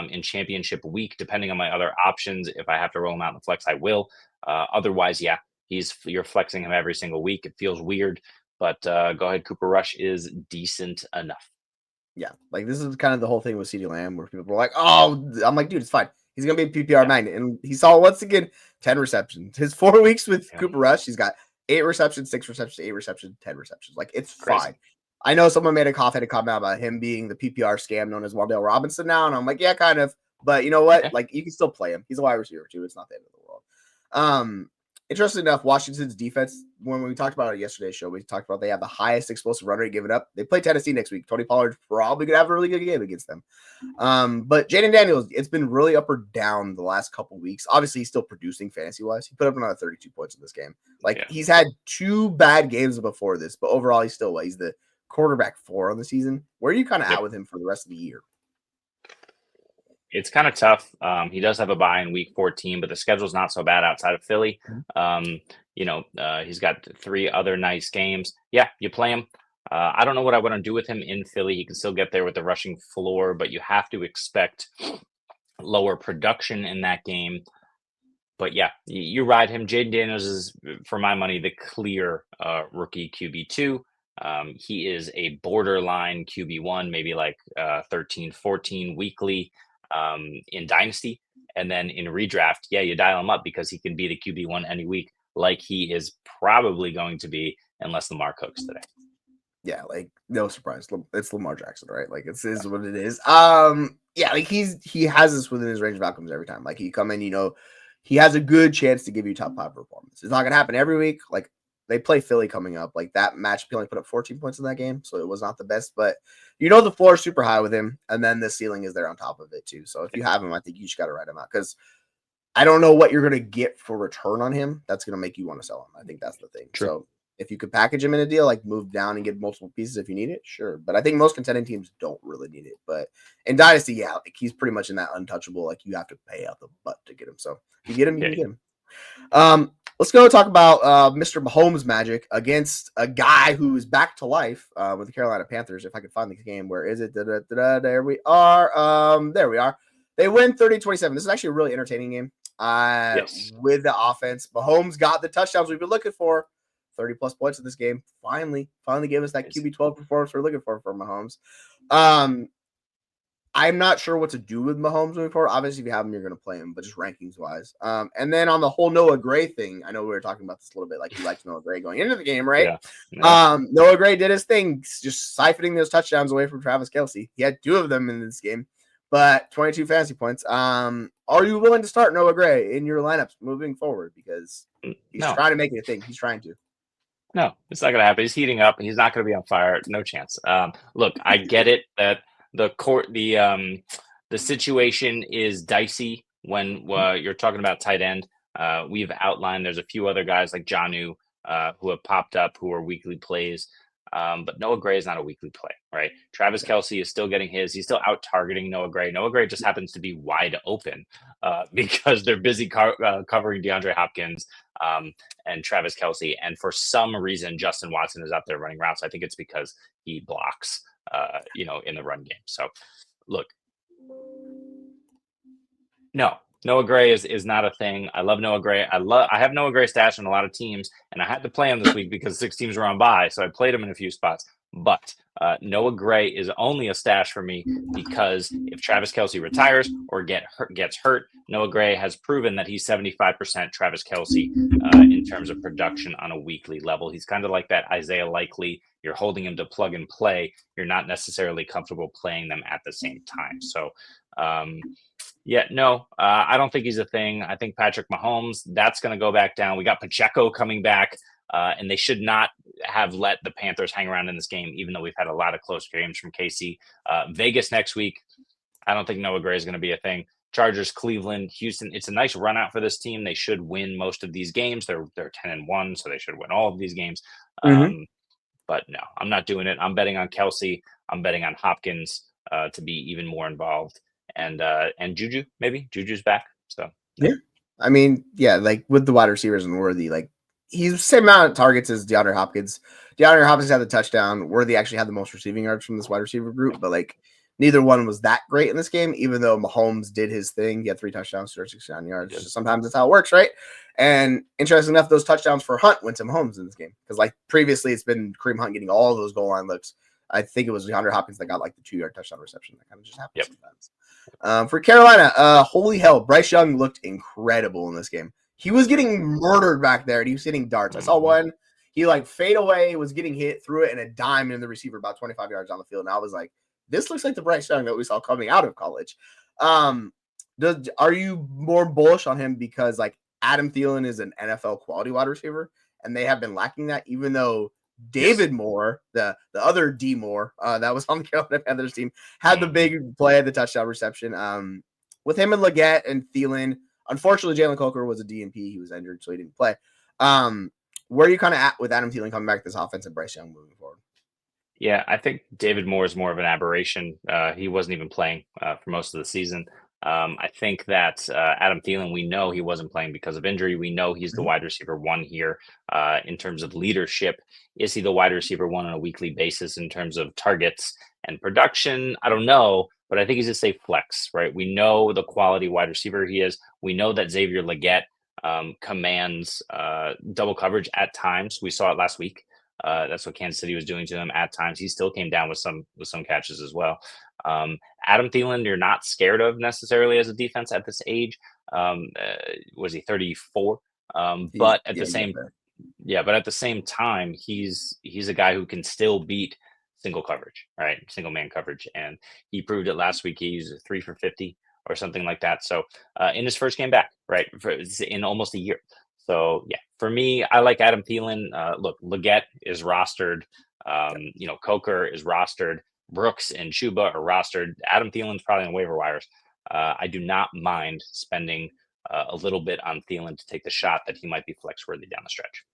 S2: in championship week, depending on my other options. If I have to roll him out in the flex, I will. Otherwise, yeah, you're flexing him every single week. It feels weird, but go ahead. Cooper Rush is decent enough.
S1: Yeah, like this is kind of the whole thing with CeeDee Lamb, where people were like, "Oh," I'm like, "Dude, it's fine. He's gonna be a PPR magnet," and he saw once again 10 receptions. His 4 weeks with Cooper Rush, he's got 8 receptions, 6 receptions, 8 receptions, 10 receptions. Like it's fine. I know someone made a comment about him being the PPR scam known as Wardell Robinson now, and I'm like, yeah, kind of. But you know what? Like you can still play him. He's a wide receiver too. It's not the end of the world. Interesting enough, Washington's defense, when we talked about it yesterday's show, we talked about they have the highest explosive run rate given up. They play Tennessee next week. Tony Pollard's probably going to have a really good game against them. But Jayden Daniels, it's been really up or down the last couple weeks. Obviously, he's still producing fantasy-wise. He put up another 32 points in this game. He's had 2 bad games before this, but overall, he's the quarterback 4 on the season. Where are you kind of at with him for the rest of the year?
S2: It's kind of tough. He does have a bye in week 14, but the schedule's not so bad outside of Philly. He's got 3 other nice games. Yeah, you play him. I don't know what I want to do with him in Philly. He can still get there with the rushing floor, but you have to expect lower production in that game. But yeah, you ride him. Jayden Daniels is, for my money, the clear rookie QB2. He is a borderline QB1, maybe like 13, 14 weekly. In Dynasty, and then in redraft, yeah, you dial him up because he can be the QB1 any week, like he is probably going to be, unless Lamar cooks today.
S1: Yeah, like no surprise, it's Lamar Jackson, right? Like it is what it is. Yeah, like he has this within his range of outcomes every time. Like he come in, he has a good chance to give you top 5 performance. It's not gonna happen every week. Like they play Philly coming up. Like that match, he only put up 14 points in that game, so it was not the best. But the floor is super high with him, and then the ceiling is there on top of it too. So if you have him, I think you just got to write him out because I don't know what you're going to get for return on him. That's going to make you want to sell him. I think that's the thing. True. So if you could package him in a deal, like move down and get multiple pieces if you need it, sure. But I think most contending teams don't really need it. But in Dynasty, yeah, like he's pretty much in that untouchable. Like you have to pay out the butt to get him. So if you get him, you can get him. Let's go talk about Mr. Mahomes magic against a guy who is back to life with the Carolina Panthers. If I could find the game, where is it? There we are. There we are. They win 30-27. This is actually a really entertaining game with the offense. Mahomes got the touchdowns we've been looking for. 30-plus points in this game. Finally gave us that QB12 performance we're looking for Mahomes. I'm not sure what to do with Mahomes moving forward. Obviously, if you have him, you're going to play him, but just rankings wise. And then on the whole Noah Gray thing, I know we were talking about this a little bit. Like you liked Noah Gray going into the game, right? Yeah. Noah Gray did his thing, just siphoning those touchdowns away from Travis Kelce. He had 2 of them in this game, but 22 fantasy points. Are you willing to start Noah Gray in your lineups moving forward? Because he's trying to make it a thing. He's trying to.
S2: No, it's not going to happen. He's heating up. He's not going to be on fire. No chance. Look, I get it that the situation is dicey when you're talking about tight end. We've outlined there's a few other guys like Jonnu who have popped up who are weekly plays. But Noah Gray is not a weekly play, right? Travis Kelce is still getting his. He's still out targeting Noah Gray. Noah Gray just happens to be wide open because they're busy covering DeAndre Hopkins and Travis Kelce. And for some reason, Justin Watson is out there running routes. I think it's because he blocks, in the run game. So, look, no. Noah Gray is not a thing. I love Noah Gray. I have Noah Gray stashed in a lot of teams, and I had to play him this week because 6 teams were on bye, so I played him in a few spots. But Noah Gray is only a stash for me because if Travis Kelce retires or gets hurt, Noah Gray has proven that he's 75% Travis Kelce in terms of production on a weekly level. He's kind of like that Isaiah Likely. You're holding him to plug and play. You're not necessarily comfortable playing them at the same time. So, I don't think he's a thing. I think Patrick Mahomes, that's going to go back down. We got Pacheco coming back. And they should not have let the Panthers hang around in this game, even though we've had a lot of close games from KC. Vegas next week, I don't think Noah Gray is going to be a thing. Chargers, Cleveland, Houston. It's a nice run out for this team. They should win most of these games. They're 10-1, so they should win all of these games. But no, I'm not doing it. I'm betting on Kelce. I'm betting on Hopkins to be even more involved, and Juju maybe. Juju's back. So
S1: yeah, I mean, yeah, like with the wide receivers and Worthy, like. He's the same amount of targets as DeAndre Hopkins. DeAndre Hopkins had the touchdown. Worthy actually had the most receiving yards from this wide receiver group, but like neither one was that great in this game, even though Mahomes did his thing. He had 3 touchdowns, 269 yards. Yeah. Sometimes that's how it works, right? And interesting enough, those touchdowns for Hunt went to Mahomes in this game because like previously it's been Kareem Hunt getting all of those goal line looks. I think it was DeAndre Hopkins that got like the 2-yard touchdown reception. That kind of just happens sometimes. For Carolina, holy hell, Bryce Young looked incredible in this game. He was getting murdered back there, and he was hitting darts. I saw one. He, like, fade away, was getting hit, threw it, and a dime in the receiver about 25 yards on the field. And I was like, this looks like the Bryce Young that we saw coming out of college. Are you more bullish on him because, like, Adam Thielen is an NFL quality wide receiver, and they have been lacking that, even though David Moore, the other D Moore that was on the Carolina Panthers team, had the big play at the touchdown reception. With him and Leggett and Thielen, unfortunately, Jalen Coker was a DNP. He was injured, so he didn't play. Where are you kind of at with Adam Thielen coming back to this offense and Bryce Young moving forward?
S2: Yeah, I think David Moore is more of an aberration. He wasn't even playing for most of the season. I think that Adam Thielen, we know he wasn't playing because of injury. We know he's the wide receiver 1 here in terms of leadership. Is he the wide receiver 1 on a weekly basis in terms of targets and production? I don't know. But I think he's a safe flex, right? We know the quality wide receiver he is. We know that Xavier Leggett commands double coverage at times. We saw it last week. That's what Kansas City was doing to him at times. He still came down with some catches as well. Adam Thielen, you're not scared of necessarily as a defense at this age. Was he 34? But at the same time, he's a guy who can still beat single coverage, right? Single man coverage. And he proved it last week. He's 3 for 50 or something like that. So in his first game back, right? In almost a year. So yeah, for me, I like Adam Thielen. Look, Leggett is rostered. Coker is rostered. Brooks and Chuba are rostered. Adam Thielen's probably on waiver wires. I do not mind spending a little bit on Thielen to take the shot that he might be flex worthy down the stretch.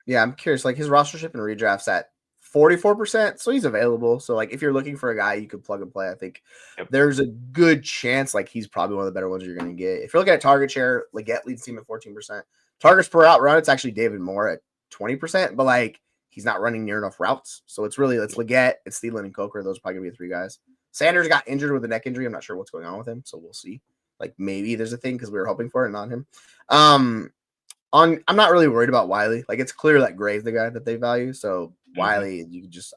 S1: Yeah, I'm curious. Like his rostership and redrafts at 44%, so he's available. So like if you're looking for a guy you could plug and play, I think there's a good chance like he's probably one of the better ones you're going to get. If you're looking at target share, Leggett leads team at 14%. Targets per out run, it's actually David Moore at 20%, but like he's not running near enough routes. So it's Leggett, it's Thielen and Coker. Those are probably going to be the 3 guys. Sanders got injured with a neck injury. I'm not sure what's going on with him, so we'll see. Like maybe there's a thing because we were hoping for it, not him. I'm not really worried about Wiley. Like it's clear that Gray's the guy that they value. So Wiley,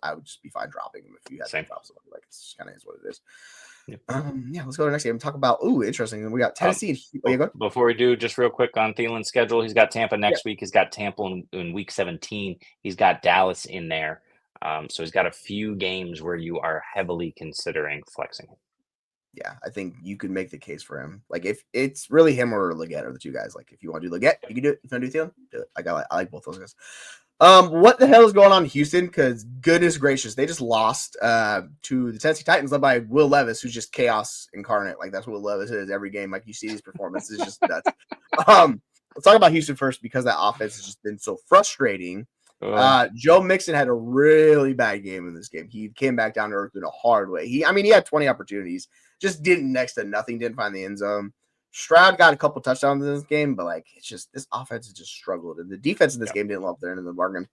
S1: I would just be fine dropping him if you had to drop someone. Like it's kind of is what it is. Yep. Let's go to the next game and talk about. Interesting. We got Tennessee.
S2: Before we do, just real quick on Thielen's schedule, he's got Tampa next week. He's got Tampa in week 17. He's got Dallas in there. So he's got a few games where you are heavily considering flexing him.
S1: Yeah, I think you could make the case for him. Like if it's really him or Leggett are the 2 guys. Like if you want to do Leggett, you can do it. If you want to do Thielen, do it. I like both those guys. What the hell is going on in Houston? Because goodness gracious, they just lost to the Tennessee Titans led by Will Levis, who's just chaos incarnate. Like that's what Will Levis is every game. Like you see his performances just nuts. Let's talk about Houston first because that offense has just been so frustrating. Joe Mixon had a really bad game in this game. He came back down to earth in a hard way. He had 20 opportunities, just didn't next to nothing, didn't find the end zone. Stroud got a couple touchdowns in this game, but like it's just this offense has just struggled, and the defense in this game didn't love their end of the bargain.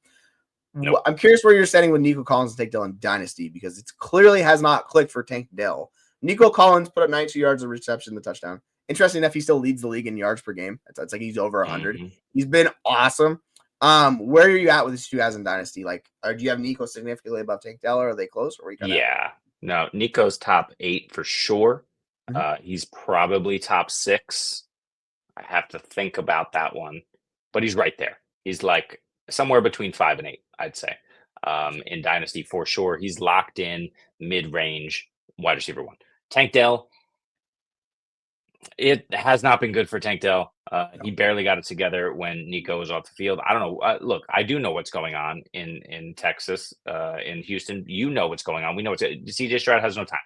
S1: Nope. I'm curious where you're standing with Nico Collins and Tank Dell in Dynasty because it clearly has not clicked for Tank Dell. Nico Collins put up 92 yards of reception, the touchdown. Interesting enough, he still leads the league in yards per game. It's like he's over 100. He's been awesome. Where are you at with these two guys in Dynasty? Like, do you have Nico significantly above Tank Dell, or are they close? Or are you
S2: no, Nico's top 8 for sure.
S1: Mm-hmm.
S2: He's probably top 6. I have to think about that one, but he's right there. He's like somewhere between 5 and 8, I'd say. In Dynasty for sure. He's locked in mid-range wide receiver 1. Tank Dell, it has not been good for Tank Dell. He barely got it together when Nico was off the field. I don't know. Look, I do know what's going on in Texas, in Houston. You know what's going on. We know CJ Stroud has no time,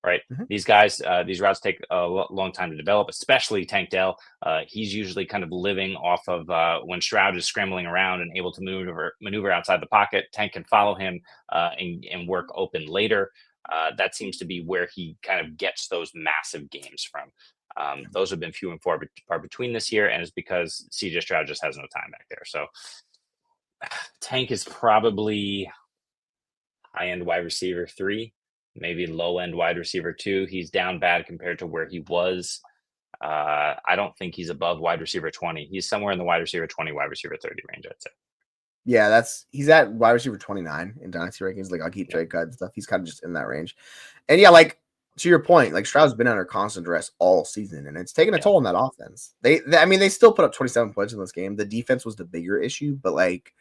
S2: right?
S1: Mm-hmm.
S2: These guys, these routes take a long time to develop, especially Tank Dell. He's usually kind of living off of when Stroud is scrambling around and able to maneuver outside the pocket. Tank can follow him and work open later. That seems to be where he kind of gets those massive games from. Those have been few and far between this year, and it's because CJ Stroud just has no time back there. So Tank is probably high-end wide receiver 3, maybe low-end wide receiver 2. He's down bad compared to where he was. I don't think he's above wide receiver 20. He's somewhere in the wide receiver 20, wide receiver 30 range, I'd say.
S1: Yeah, he's at wide receiver 29 in Dynasty rankings. Like, I'll keep trade cut and stuff. He's kind of just in that range. And yeah, like, to your point, like, Stroud's been under constant duress all season, and it's taken a toll on that offense. They still put up 27 points in this game. The defense was the bigger issue, but like,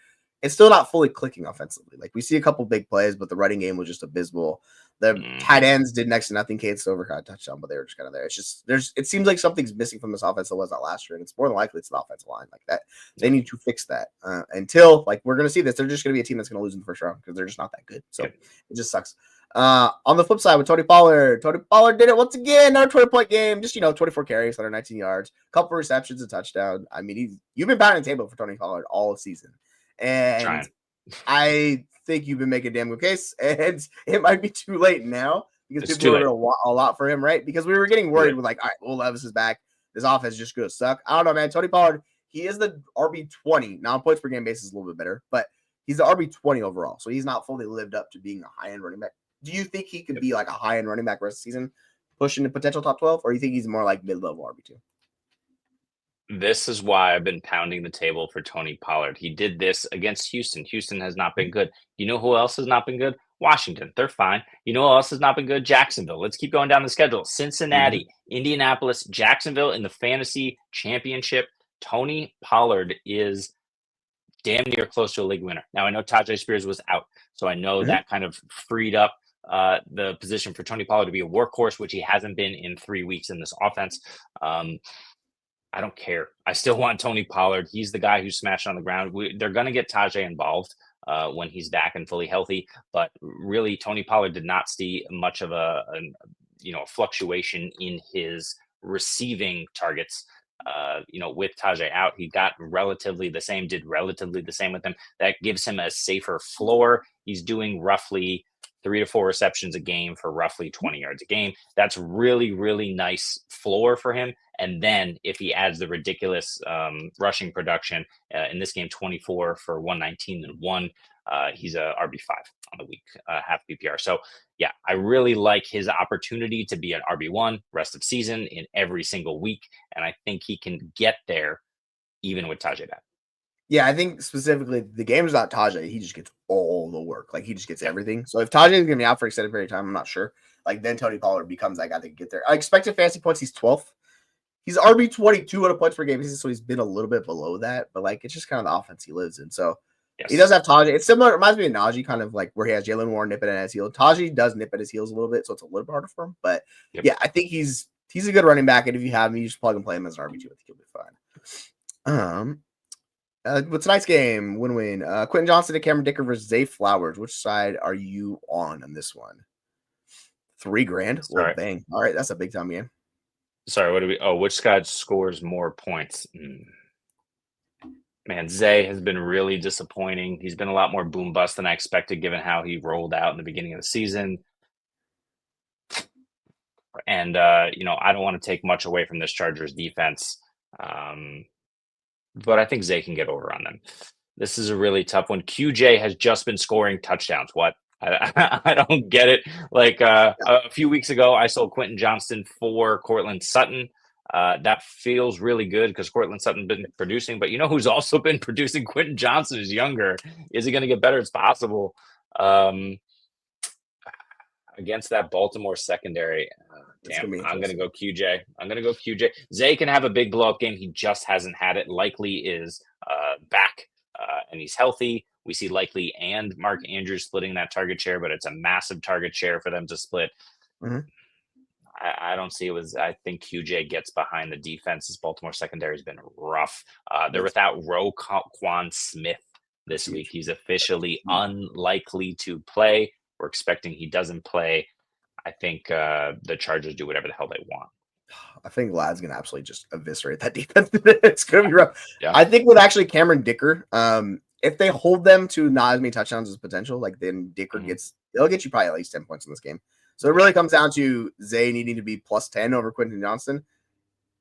S1: it's still not fully clicking offensively. Like, we see a couple big plays, but the running game was just abysmal. The tight ends did next to nothing. Kate Silver got a touchdown, but they were just kind of there. It's just it seems like something's missing from this offense that was not last year, and it's more than likely it's the offensive line like that. They need to fix that until, like, we're going to see this. They're just going to be a team that's going to lose in the first round because they're just not that good. So it just sucks. On the flip side with Tony Pollard did it once again. Another 20-point game. Just 24 carries, 119 yards, couple receptions, a touchdown. I mean, you've been pounding the table for Tony Pollard all season, and I think you've been making a damn good case, and it might be too late now because people are going to a lot for him, right? Because we were getting worried with, like, all right, Will Levis is back. This offense is just going to suck. I don't know, man. Tony Pollard, he is the RB20. Now, points per game basis is a little bit better, but he's the RB20 overall, so he's not fully lived up to being a high-end running back. Do you think he could be like a high-end running back rest of the season, pushing the potential top 12, or do you think he's more like mid-level RB2?
S2: This is why I've been pounding the table for Tony Pollard. He did this against Houston. Houston has not been good. You know who else has not been good? Washington. They're fine. You know who else has not been good? Jacksonville. Let's keep going down the schedule. Cincinnati, Indianapolis, Jacksonville in the fantasy championship. Tony Pollard is damn near close to a league winner. Now, I know Tyjae Spears was out, so I know that kind of freed up the position for Tony Pollard to be a workhorse, which he hasn't been in 3 weeks in this offense. I don't care. I still want Tony Pollard. He's the guy who's smashed on the ground. They're going to get Tyjae involved when he's back and fully healthy. But really, Tony Pollard did not see much of a fluctuation in his receiving targets. With Tyjae out, he got did relatively the same with him. That gives him a safer floor. He's doing roughly 3 to 4 receptions a game for roughly 20 yards a game. That's really, really nice floor for him. And then if he adds the ridiculous rushing production in this game, 24 for 119 and 1, he's a RB5 on the week, half PPR. So yeah, I really like his opportunity to be an RB1 rest of season in every single week. And I think he can get there even with Tyjae back.
S1: Yeah, I think specifically the game is not Tyjae. He just gets all the work. Like, he just gets everything. So if Tyjae is going to be out for an extended period of time, I'm not sure. Like, then Tony Pollard becomes that guy that can get there. I expected fantasy points. He's 12th. He's RB22 out of points per game. So he's been a little bit below that. But, like, it's just kind of the offense he lives in. So he does have Tyjae. It's similar. It reminds me of Najee, kind of like where he has Jalen Warren nipping at his heels. Tyjae does nip at his heels a little bit, so it's a little bit harder for him. But, yeah, I think he's a good running back. And if you have him, you just plug and play him as an RB2. I think he'll be fine. With tonight's game, win-win. Quentin Johnston and Cameron Dicker versus Zay Flowers. Which side are you on this one? $3,000. Well, bang. All right, that's a big time game.
S2: Sorry, what do we? Oh, which side scores more points? Man, Zay has been really disappointing. He's been a lot more boom bust than I expected, given how he rolled out in the beginning of the season. And I don't want to take much away from this Chargers defense. But I think Zay can get over on them. This is a really tough one. QJ has just been scoring touchdowns. What? I don't get it. Like a few weeks ago, I sold Quentin Johnston for Cortland Sutton. That feels really good because Cortland Sutton's been producing, but you know who's also been producing? Quentin Johnson is younger. Is he going to get better? It's possible. Against that Baltimore secondary, I'm going to go QJ. I'm going to go QJ. Zay can have a big blow-up game. He just hasn't had it. Likely is back, and he's healthy. We see Likely and Mark Andrews splitting that target share, but it's a massive target share for them to split.
S1: Mm-hmm.
S2: I don't see it was. I think QJ gets behind the defense. This Baltimore secondary has been rough. They're without Roquan Smith this week. He's officially unlikely to play. We're expecting he doesn't play. I think the Chargers do whatever the hell they want.
S1: I think Lad's going to absolutely just eviscerate that defense. It's going to be rough.
S2: Yeah.
S1: I think with actually Cameron Dicker, if they hold them to not as many touchdowns as potential, like then Dicker they'll get you probably at least 10 points in this game. So it really comes down to Zay needing to be plus 10 over Quentin Johnson.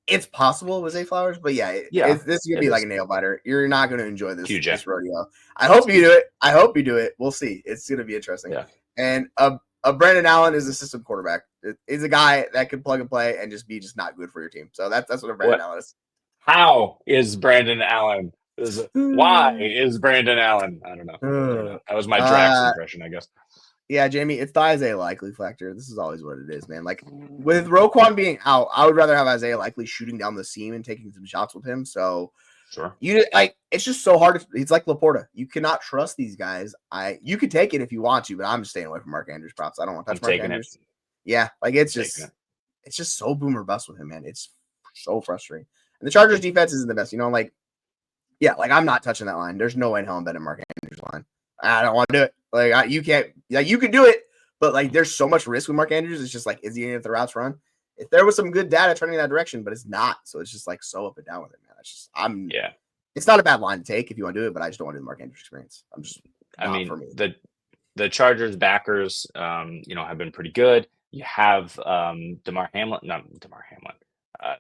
S1: It's possible with Zay Flowers, but this is going to be like a nail biter. You're not going to enjoy this rodeo. I hope you do it. We'll see. It's going to be interesting. Yeah. And Brandon Allen is a system quarterback. He's a guy that can plug and play and just be not good for your team. So that's what Brandon Allen is.
S2: How is Brandon Allen? Why is Brandon Allen? I don't know. That was my Drax impression, I guess.
S1: Yeah, Jamie, it's the Isaiah Likely factor. This is always what it is, man. Like with Roquan being out, I would rather have Isaiah Likely shooting down the seam and taking some shots with him. So
S2: sure,
S1: it's just so hard. It's like Laporta. You cannot trust these guys. You could take it if you want to, but I'm just staying away from Mark Andrews props. I don't want to touch Mark Andrews. Yeah, like it's just so boomer bust with him, man. It's so frustrating. And the Chargers defense isn't the best, I'm not touching that line. There's no way in hell I'm betting Mark Andrews line. I don't want to do it. You can't. You can do it, but there's so much risk with Mark Andrews. It's just is he going to get the routes run? If there was some good data trending in that direction, but it's not. So it's just so up and down with it, man. It's just It's not a bad line to take if you want to do it, but I just don't want to do the Mark Andrews experience. For me.
S2: The Chargers backers, have been pretty good. You have Damar Hamlin.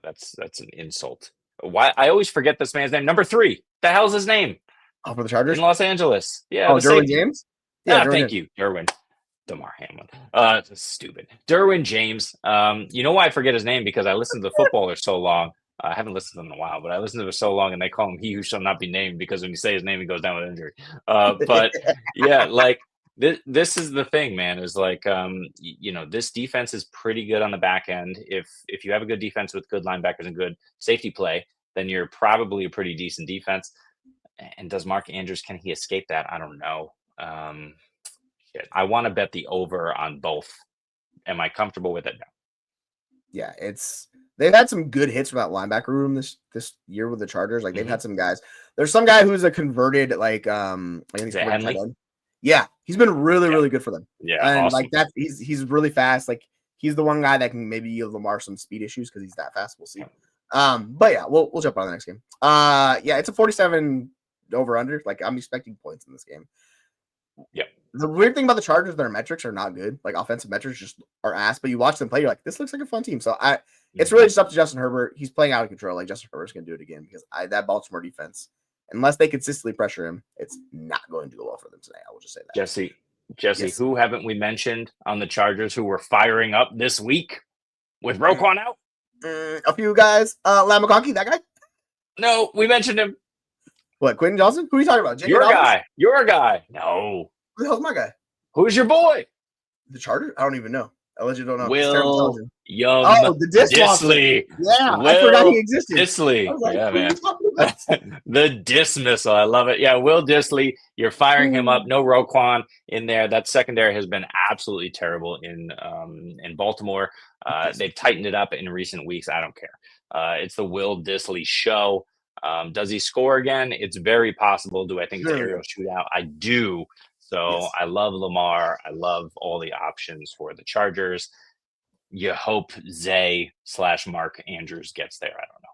S2: That's an insult. Why I always forget this man's name. Number 3. The hell's his name?
S1: Oh, for the Chargers
S2: in Los Angeles. Yeah.
S1: Derwin James.
S2: Yeah. Thank you, Derwin. Damar Hamlin. Stupid. Derwin James. You know why I forget his name? Because I listened to the footballers so long. I haven't listened to them in a while, but I listened to them so long, and they call him "He Who Shall Not Be Named" because when you say his name, he goes down with injury. But yeah, this is the thing, man. Is this defense is pretty good on the back end. If you have a good defense with good linebackers and good safety play, then you're probably a pretty decent defense. And does Mark Andrews, can he escape that? I don't know. I want to bet the over on both. Am I comfortable with it? No.
S1: Yeah, they've had some good hits from that linebacker room this year with the Chargers. They've had some guys. There's some guy who's a converted yeah, he's been really good for them.
S2: Yeah,
S1: and
S2: awesome.
S1: He's really fast. He's the one guy that can maybe give Lamar some speed issues because he's that fast. We'll see. But yeah, we'll jump on the next game. It's a 47 over under. I'm expecting points in this game.
S2: Yeah.
S1: The weird thing about the Chargers, their metrics are not good. Offensive metrics just are ass, but you watch them play, you're this looks like a fun team. So it's really just up to Justin Herbert. He's playing out of control. Justin Herbert's going to do it again because that Baltimore defense, unless they consistently pressure him, it's not going to go well for them today. I will just say that.
S2: Jesse, yes. Who haven't we mentioned on the Chargers who were firing up this week with Roquan out?
S1: A few guys. Lam McConkey, that guy?
S2: No, we mentioned him.
S1: What, Quentin Johnson? Who are you talking about?
S2: Your guy. No.
S1: Who the hell's my guy?
S2: Who's your boy?
S1: The Chargers? I don't even know. I legit don't know.
S2: Will Young.
S1: Oh, the Disley. Yeah, I forgot he existed.
S2: Disley. Yeah, man. The dismissal. I love it. Yeah, Will Disley. You're firing him up. No Roquan in there. That secondary has been absolutely terrible in Baltimore. They've tightened it up in recent weeks. I don't care. It's the Will Disley show. Does he score again? It's very possible. Do I think it's an aerial shootout? I do. So yes. I love Lamar. I love all the options for the Chargers. You hope Zay/Mark Andrews gets there. I don't know.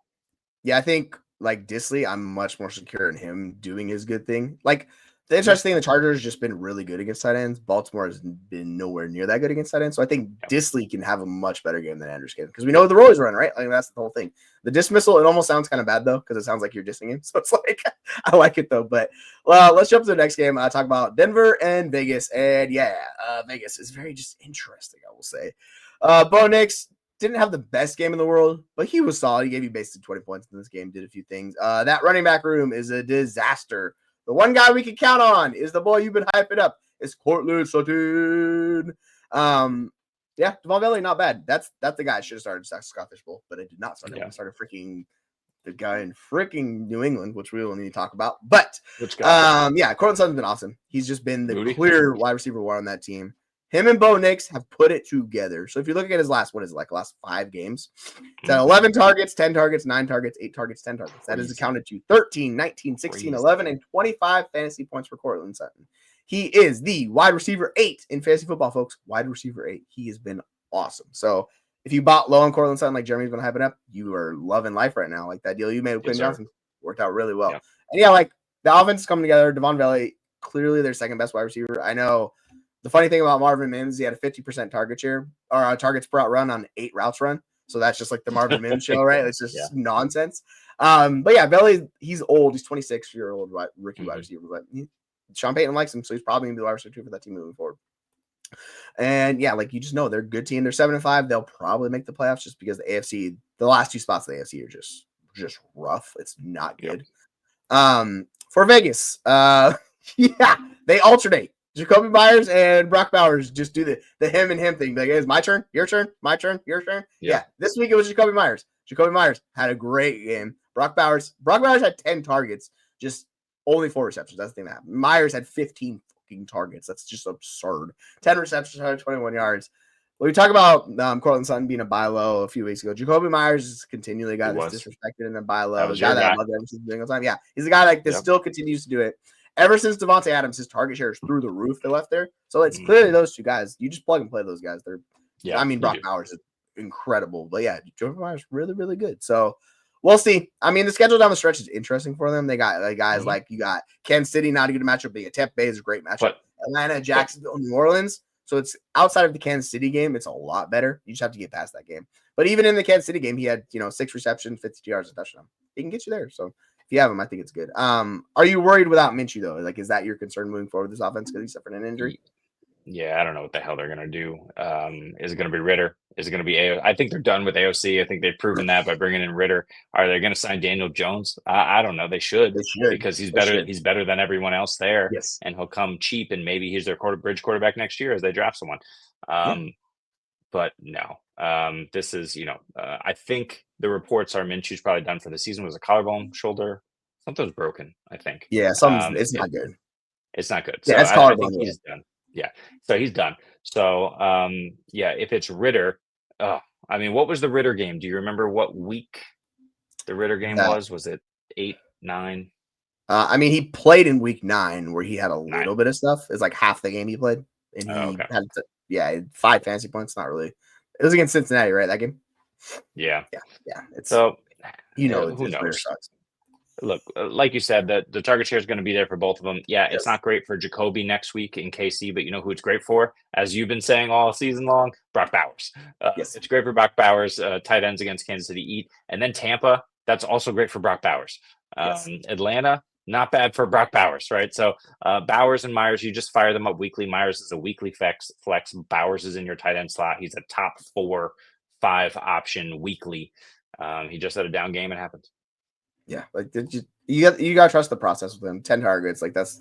S1: Yeah, I think Disley, I'm much more secure in him doing his good thing. The interesting thing, the Chargers have just been really good against tight ends. Baltimore has been nowhere near that good against tight ends. So I think Disley can have a much better game than Andrews can because we know the Roy's run, right? That's the whole thing. The dismissal, it almost sounds kind of bad, though, because it sounds like you're dissing him. So it's I like it, though. But, let's jump to the next game. Talk about Denver and Vegas. And, Vegas is very just interesting, I will say. Bo Nix, didn't have the best game in the world, but he was solid. He gave you basically 20 points in this game, did a few things. That running back room is a disaster. The one guy we can count on is the boy you've been hyping up. It's Courtland Sutton. Yeah, Devon Bailey, not bad. That's the guy I should have started Scott Fishbowl, but I did not start him. I started freaking the guy in freaking New England, which we will need to talk about. But yeah, Courtland Sutton's been awesome. He's just been the clear wide receiver one on that team. Him and Bo Nix have put it together. So if you look at his last 5 games, it's at 11 targets, 10 targets, 9 targets, 8 targets, 10 targets. That is accounted to 13, 19, 16, 11, and 25 fantasy points for Courtland Sutton. He is the wide receiver 8 in fantasy football, folks. Wide receiver 8. He has been awesome. So if you bought low on Courtland Sutton like Jeremy's been hyping up, you are loving life right now. Like that deal you made with Quinn Johnson worked out really well. Yeah. And yeah, like the offense is coming together. Devon Bailey, clearly their second best wide receiver. I know. The funny thing about Marvin Mims, he had a 50% target share or targets per out run on 8 routes run. So that's just like the Marvin Mims show, right? It's just nonsense. But yeah, Bailey, he's old. He's 26-year-old rookie wide receiver. But Sean Payton likes him, so he's probably going to be the wide receiver for that team moving forward. And yeah, like you just know, they're a good team. They're 7-5. They'll probably make the playoffs just because the AFC, the last 2 spots of the AFC are just rough. It's not good. For Vegas, yeah, they alternate. Jacoby Myers and Brock Bowers just do the him and him thing. Like, it's my turn, your turn, my turn, your turn. Yeah. This week it was Jacoby Myers. Jacoby Myers had a great game. Brock Bowers had 10 targets, just only 4 receptions. That's the thing that happened. Myers had 15 fucking targets. That's just absurd. 10 receptions, 121 yards. When we talk about Courtland Sutton being a buy low a few weeks ago, Jacoby Myers is continually a guy that's disrespected in a buy low. The guy that I love every single time. Yeah, he's a guy like this still continues to do it. Ever since Devontae Adams, his target share is through the roof. They left there, so it's clearly those 2 guys. You just plug and play those guys. I mean, Brock Bowers is incredible, but yeah, Jacoby Myers really, really good. So we'll see. I mean, the schedule down the stretch is interesting for them. They got guys like you got Kansas City, not a good matchup, but Tampa Bay is a great matchup. Atlanta, Jacksonville, New Orleans. So it's outside of the Kansas City game, it's a lot better. You just have to get past that game. But even in the Kansas City game, he had 6 receptions, 52 yards, a touchdown. He can get you there. So if you have him, I think it's good. Are you worried without Minshew though? Like, is that your concern moving forward with this offense because he suffered an injury?
S2: Yeah, I don't know what the hell they're gonna do. Is it gonna be Ritter? Is it gonna be I think they're done with AOC. I think they've proven that by bringing in Ritter. Are they gonna sign Daniel Jones? I don't know. They should because he's better. He's better than everyone else there.
S1: Yes,
S2: and he'll come cheap, and maybe he's their bridge quarterback next year as they draft someone. But no, this is I think the reports are Minshew's probably done for the season. Was a collarbone, shoulder, something was broken. I think.
S1: Yeah, it's not good.
S2: It's not good.
S1: Yeah,
S2: so
S1: it's collarbone.
S2: I think he's done. Yeah, so he's done. So yeah, if it's Ritter, I mean, what was the Ritter game? Do you remember what week the Ritter game was? Was it 8, 9?
S1: I mean, he played in week 9 where he had a little bit of stuff. It's like half the game he played, and he had 5 fantasy points. Not really. It was against Cincinnati, right? That game.
S2: Yeah.
S1: It's
S2: so
S1: who
S2: knows?
S1: Ritter sucks.
S2: Look, like you said, the target share is going to be there for both of them. Yeah, it's not great for Jacoby next week in KC, but you know who it's great for? As you've been saying all season long, Brock Bowers. It's great for Brock Bowers, tight ends against Kansas City eat. And then Tampa, that's also great for Brock Bowers. Atlanta, not bad for Brock Bowers, right? So Bowers and Myers, you just fire them up weekly. Myers is a weekly flex. Bowers is in your tight end slot. He's a top 4-5 option weekly. He just had a down game. It happens.
S1: Yeah, like you got to trust the process with him. 10 targets, like that's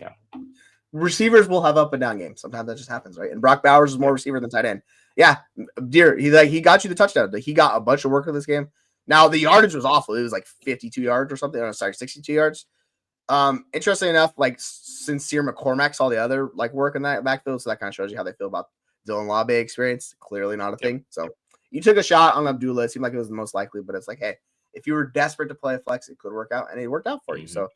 S1: receivers will have up and down games. Sometimes that just happens, right? And Brock Bowers is more receiver than tight end. Yeah, he got you the touchdown. He got a bunch of work in this game. Now the yardage was awful. It was like 52 yards or something. Oh, sorry, 62 yards. Interestingly enough, like Sincere McCormack saw the other like work in that backfield, so that kind of shows you how they feel about Dylan Labe experience. Clearly not a thing. So you took a shot on Abdullah. It seemed like it was the most likely, but it's like, hey, if you were desperate to play a flex, it could work out, and it worked out for you. So,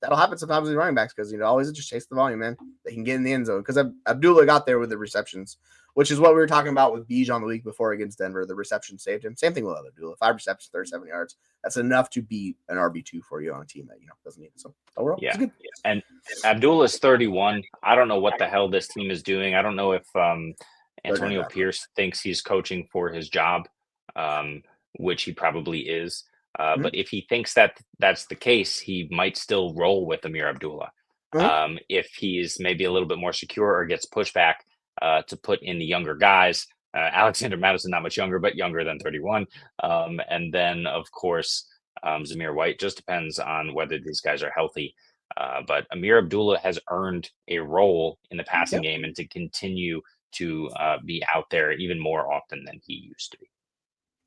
S1: that'll happen sometimes with running backs because, always just chase the volume, man. They can get in the end zone because Abdullah got there with the receptions, which is what we were talking about with Bijan the week before against Denver. The reception saved him. Same thing with Abdullah. 5 receptions, 37 yards. That's enough to be an RB2 for you on a team that, doesn't need it. So, overall, it's good.
S2: And Abdullah is 31. I don't know what the hell this team is doing. I don't know if Antonio Pierce thinks he's coaching for his job. Which he probably is. But if he thinks that that's the case, he might still roll with Amir Abdullah. If he's maybe a little bit more secure or gets pushback to put in the younger guys, Alexander Madison, not much younger, but younger than 31. And then, of course, Zamir White. Just depends on whether these guys are healthy. But Amir Abdullah has earned a role in the passing game and to continue to be out there even more often than he used to be.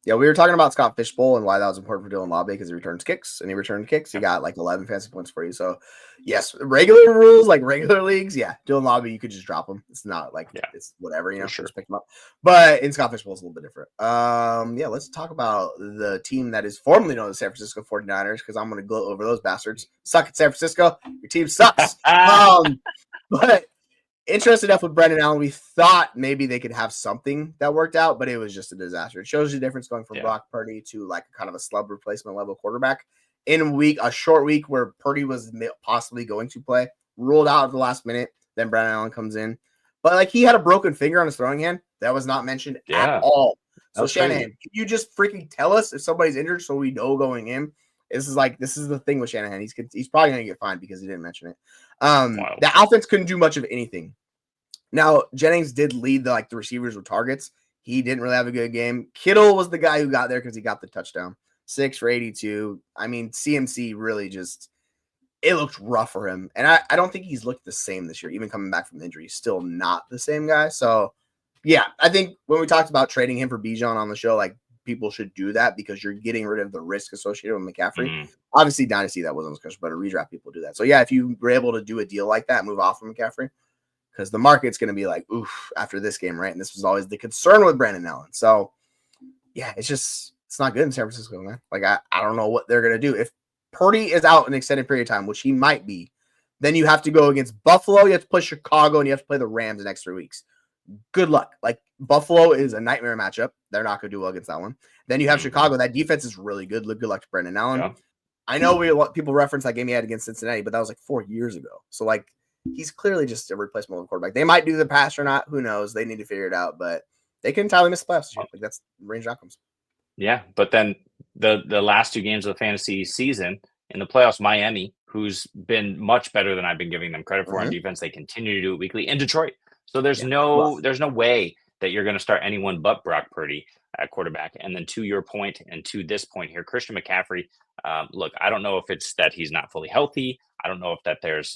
S1: Yeah, we were talking about Scott Fishbowl and why that was important for Dylan Lobby because he returns kicks, and he returned kicks. He got like 11 fantasy points for you. So, yes, regular rules, like regular leagues, Dylan Lobby, you could just drop him. It's not like it's whatever, just pick him up. But in Scott Fishbowl, it's a little bit different. Let's talk about the team that is formerly known as San Francisco 49ers because I'm going to gloat over those bastards. Suck at San Francisco. Your team sucks. But interested enough with Brendan Allen, we thought maybe they could have something that worked out, but it was just a disaster. It shows you the difference going from Brock Purdy to like kind of a slub replacement level quarterback in a short week where Purdy was possibly going to play, ruled out at the last minute. Then Brendan Allen comes in, but like he had a broken finger on his throwing hand that was not mentioned at all. So Shanahan, can you just freaking tell us if somebody's injured so we know going in? This is the thing with Shanahan. He's probably going to get fined because he didn't mention it. The offense couldn't do much of anything. Now, Jennings did lead the receivers with targets. He didn't really have a good game. Kittle was the guy who got there because he got the touchdown. 6 for 82. I mean, CMC really it looked rough for him. And I don't think he's looked the same this year, even coming back from the injury. He's still not the same guy. So, yeah, I think when we talked about trading him for Bijan on the show, people should do that because you're getting rid of the risk associated with McCaffrey. Obviously, Dynasty, that wasn't as good, but a redraft, people do that. So, yeah, if you were able to do a deal like that, move off of McCaffrey, because the market's going to be like, oof, after this game, right? And this was always the concern with Brandon Allen. So, yeah, it's not good in San Francisco, man. I don't know what they're going to do. If Purdy is out an extended period of time, which he might be, then you have to go against Buffalo, you have to play Chicago, and you have to play the Rams the next 3 weeks. Good luck. Buffalo is a nightmare matchup. They're not going to do well against that one. Then you have Chicago. That defense is really good. Good luck to Brandon Allen. Yeah. I know people reference that game he had against Cincinnati, but that was 4 years ago. So, he's clearly just a replacement quarterback. They might do the pass or not. Who knows? They need to figure it out, but they can entirely miss the playoffs. That's range outcomes. Yeah,
S2: but then the last 2 games of the fantasy season in the playoffs, Miami, who's been much better than I've been giving them credit for on defense, they continue to do it weekly. In Detroit, so there's no way that you're going to start anyone but Brock Purdy at quarterback. And then to your point and to this point here, Christian McCaffrey. Look, I don't know if it's that he's not fully healthy. I don't know if that there's,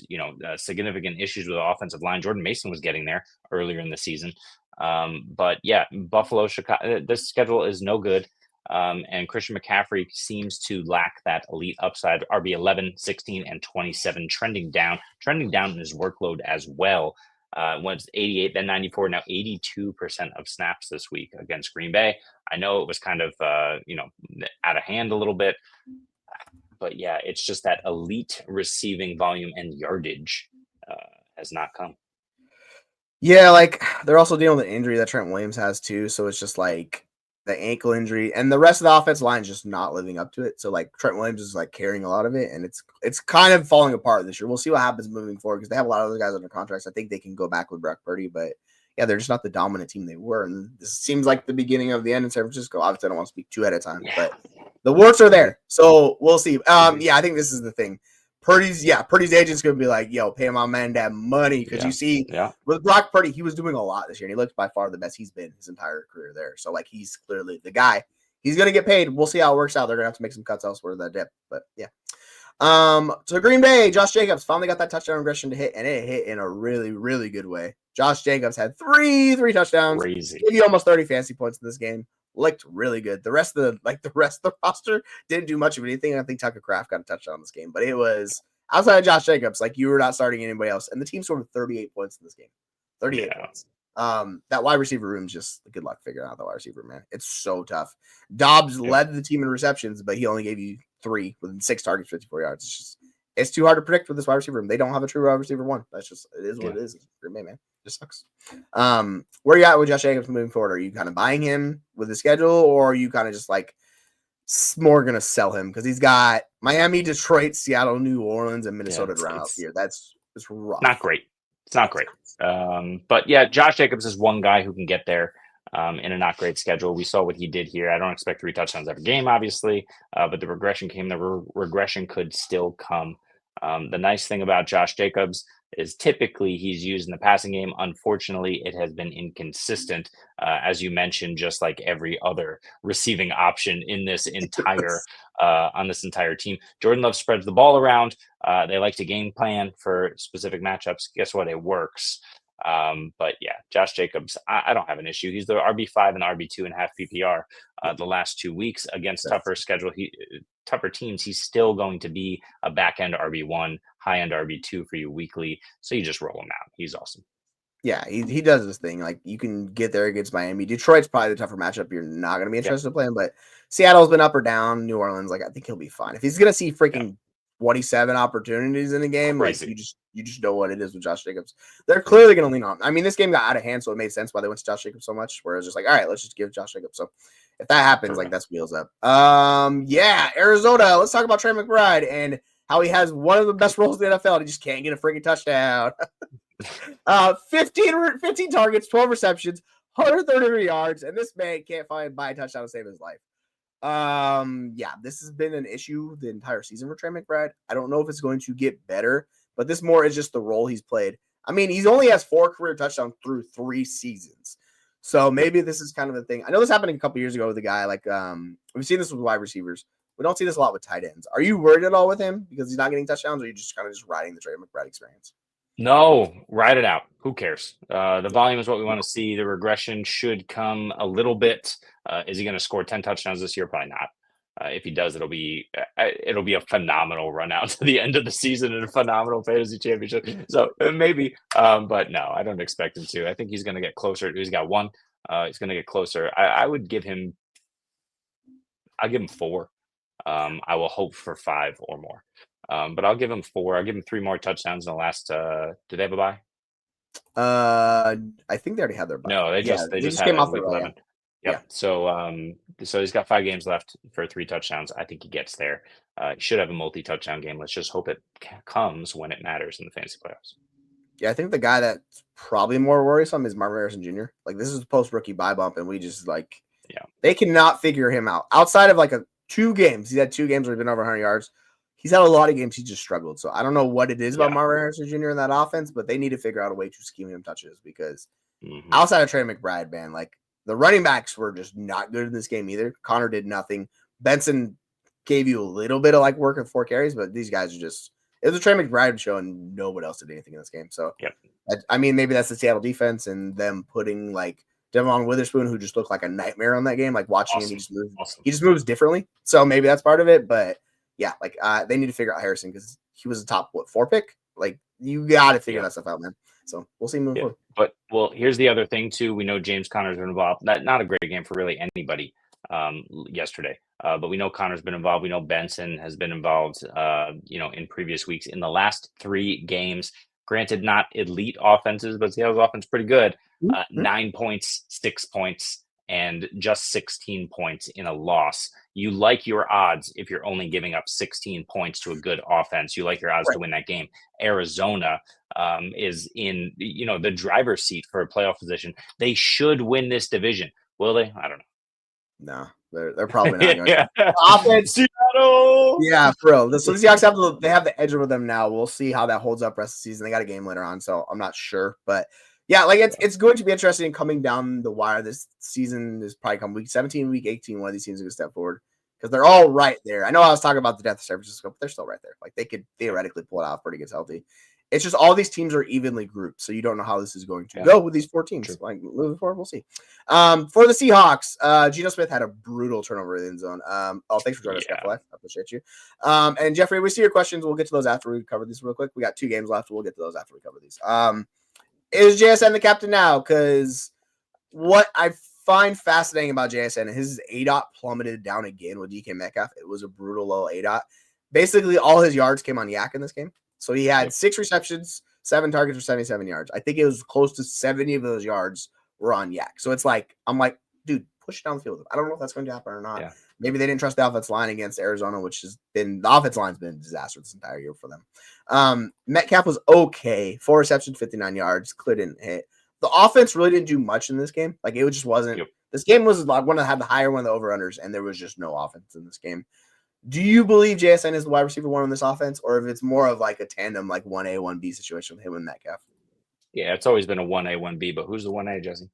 S2: significant issues with the offensive line. Jordan Mason was getting there earlier in the season. But yeah, Buffalo, Chicago, this schedule is no good. And Christian McCaffrey seems to lack that elite upside. RB 11, 16, and 27 trending down in his workload as well. Once 88, then 94, now 82% of snaps this week against Green Bay. I know it was kind of, out of hand a little bit. But yeah, it's just that elite receiving volume and yardage has not come.
S1: Yeah, they're also dealing with the injury that Trent Williams has too. So it's just the ankle injury and the rest of the offensive line is just not living up to it. So Trent Williams is carrying a lot of it, and it's kind of falling apart this year. We'll see what happens moving forward because they have a lot of other guys under contracts. I think they can go back with Brock Purdy, but yeah, they're just not the dominant team they were. And this seems like the beginning of the end in San Francisco. Obviously, I don't want to speak too ahead of time, but the warts are there. So we'll see. I think this is the thing. Purdy's agent's going to be like, yo, pay my man that money. Because you see, with Brock Purdy, he was doing a lot this year. And he looked by far the best he's been his entire career there. So, he's clearly the guy. He's going to get paid. We'll see how it works out. They're going to have to make some cuts elsewhere that dip. But, yeah. So Green Bay, Josh Jacobs finally got that touchdown regression to hit, and it hit in a really, really good way. Josh Jacobs had three touchdowns.
S2: Crazy.
S1: Gave you almost 30 fantasy points in this game. Looked really good. The rest of the roster didn't do much of anything. I think Tucker Kraft got a touchdown in this game, but it was outside of Josh Jacobs, you were not starting anybody else. And the team scored 38 points in this game. 38 points. That wide receiver room is just good luck figuring out the wide receiver, man. It's so tough. Dobbs led the team in receptions, but he only gave you 3 within 6 targets, 54 yards. It's too hard to predict with this wide receiver room. They don't have a true wide receiver one. It is what it is. Green Bay, man. It just sucks. Where are you at with Josh Jacobs moving forward? Are you kind of buying him with the schedule, or are you kind of just more going to sell him? Because he's got Miami, Detroit, Seattle, New Orleans, and Minnesota to round out here. It's rough.
S2: Not great. It's not great. But yeah, Josh Jacobs is one guy who can get there in a not great schedule. We saw what he did here. I don't expect 3 touchdowns every game, obviously, but the regression came. The regression could still come. The nice thing about Josh Jacobs, is typically he's used in the passing game. Unfortunately, it has been inconsistent, as you mentioned, just like every other receiving option in this entire on this entire team. Jordan Love spreads the ball around. They like to game plan for specific matchups. Guess what? It works. But yeah, Josh Jacobs, I don't have an issue. He's the RB5 and RB2 and half PPR the last 2 weeks against tougher teams. He's still going to be a back end RB1, high end RB2 for you weekly. So you just roll him out. He's awesome.
S1: Yeah, he does this thing. Like, you can get there against Miami. Detroit's probably the tougher matchup. You're not going to be interested in playing, but Seattle's been up or down. New Orleans, like, I think he'll be fine. If he's going to see freaking 27 opportunities in a game,
S2: Crazy.
S1: like, you just know what it is with Josh Jacobs. They're clearly going to lean on. I mean, this game got out of hand, so it made sense why they went to Josh Jacobs so much, where it was just like, all right, let's just give Josh Jacobs. So if that happens, like, that's wheels up. Yeah, Arizona. Let's talk about Trey McBride and how he has one of the best roles in the NFL, and he just can't get a freaking touchdown. 15 targets, 12 receptions, 133 yards, and this man can't buy a touchdown to save his life. Yeah, this has been an issue the entire season for Trey McBride. I don't know if it's going to get better, but this more is just the role he's played. I mean, he only has 4 career touchdowns through 3 seasons. So maybe this is kind of the thing. I know this happened a couple years ago with a guy like we've seen this with wide receivers. We don't see this a lot with tight ends. Are you worried at all with him because he's not getting touchdowns, or are you just kind of just riding the Trey McBride experience?
S2: No, ride it out. Who cares? The volume is what we want to see. The regression should come a little bit. Is he going to score 10 touchdowns this year? Probably not. If he does, it'll be a phenomenal run out to the end of the season and a phenomenal fantasy championship. So maybe, but no, I don't expect him to. I think he's going to get closer. He's got 1. He's going to get closer. I'll give him 4. I will hope for 5 or more. But I'll give him 4. I'll give him 3 more touchdowns in the last. Do they have a bye?
S1: I think they already had their bye.
S2: No, they just
S1: came off
S2: week 11. Yep.
S1: Yeah.
S2: So he's got 5 games left for 3 touchdowns. I think he gets there. He should have a multi-touchdown game. Let's just hope it comes when it matters in the fantasy playoffs.
S1: Yeah, I think the guy that's probably more worrisome is Marvin Harrison Jr. Like, this is a post-rookie bye bump, and we just they cannot figure him out. Outside of 2 games, he's had 2 games where he's been over 100 yards. He's had a lot of games he just struggled. So I don't know what it is about Marvin Harrison Jr. in that offense, but they need to figure out a way to scheme him touches because outside of Trey McBride, man, the running backs were just not good in this game either. Connor did nothing. Benson gave you a little bit of work with 4 carries, but these guys are just – it was a Trey McBride show and nobody else did anything in this game. So, I mean, maybe that's the Seattle defense and them putting Devon Witherspoon, who just looked like a nightmare on that game. Watching him, he just moves differently. So maybe that's part of it, but – yeah, they need to figure out Harrison because he was a top 4 pick. You got to figure that stuff out, man. So we'll see moving forward.
S2: But here's the other thing too. We know James Conner's been involved. Not a great game for really anybody yesterday. But we know Conner's been involved. We know Benson has been involved. In previous weeks. In the last 3 games, granted, not elite offenses, but Seattle's offense pretty good. 9 points, 6 points, and just 16 points in a loss. You like your odds if you're only giving up 16 points to a good offense. You like your odds to win that game. Arizona is in the driver's seat for a playoff position. They should win this division. Will they? I don't know.
S1: No, they're probably not going
S2: to.
S1: Offense,
S2: Seattle.
S1: Yeah, for real. So the Seahawks have the edge over them now. We'll see how that holds up rest of the season. They got a game later on, so I'm not sure, but. Yeah, it's going to be interesting coming down the wire. This season is probably come week 17, week 18. One of these teams is going to step forward because they're all right there. I know I was talking about the death of San Francisco, but they're still right there. They could theoretically pull it out if Purdy gets healthy. It's just all these teams are evenly grouped, so you don't know how this is going to go with these 4 teams. Moving forward, we'll see. For the Seahawks, Geno Smith had a brutal turnover in the end zone. Thanks for joining us, Jeff. I appreciate you. And Jeffrey, we see your questions. We'll get to those after we cover these real quick. We got 2 games left. We'll get to those after we cover these. Is JSN the captain now? Because what I find fascinating about JSN, his ADOT plummeted down again with DK Metcalf. It was a brutal low ADOT. Basically, all his yards came on Yak in this game. So he had 6 receptions, 7 targets for 77 yards. I think it was close to 70 of those yards were on Yak. So it's I'm like, dude, push it down the field. I don't know if that's going to happen or not. Yeah. Maybe they didn't trust the offensive line against Arizona, which has been the offensive line's been a disaster this entire year for them. Metcalf was okay, 4 receptions, 59 yards. Clear didn't hit. The offense really didn't do much in this game. It just wasn't. This game was one that had the higher one of the over-unders, and there was just no offense in this game. Do you believe JSN is the wide receiver one on this offense, or if it's more of like a tandem, like 1A, 1B situation with him and Metcalf?
S2: Yeah, it's always been a 1A, 1B, but who's the 1A, Jesse?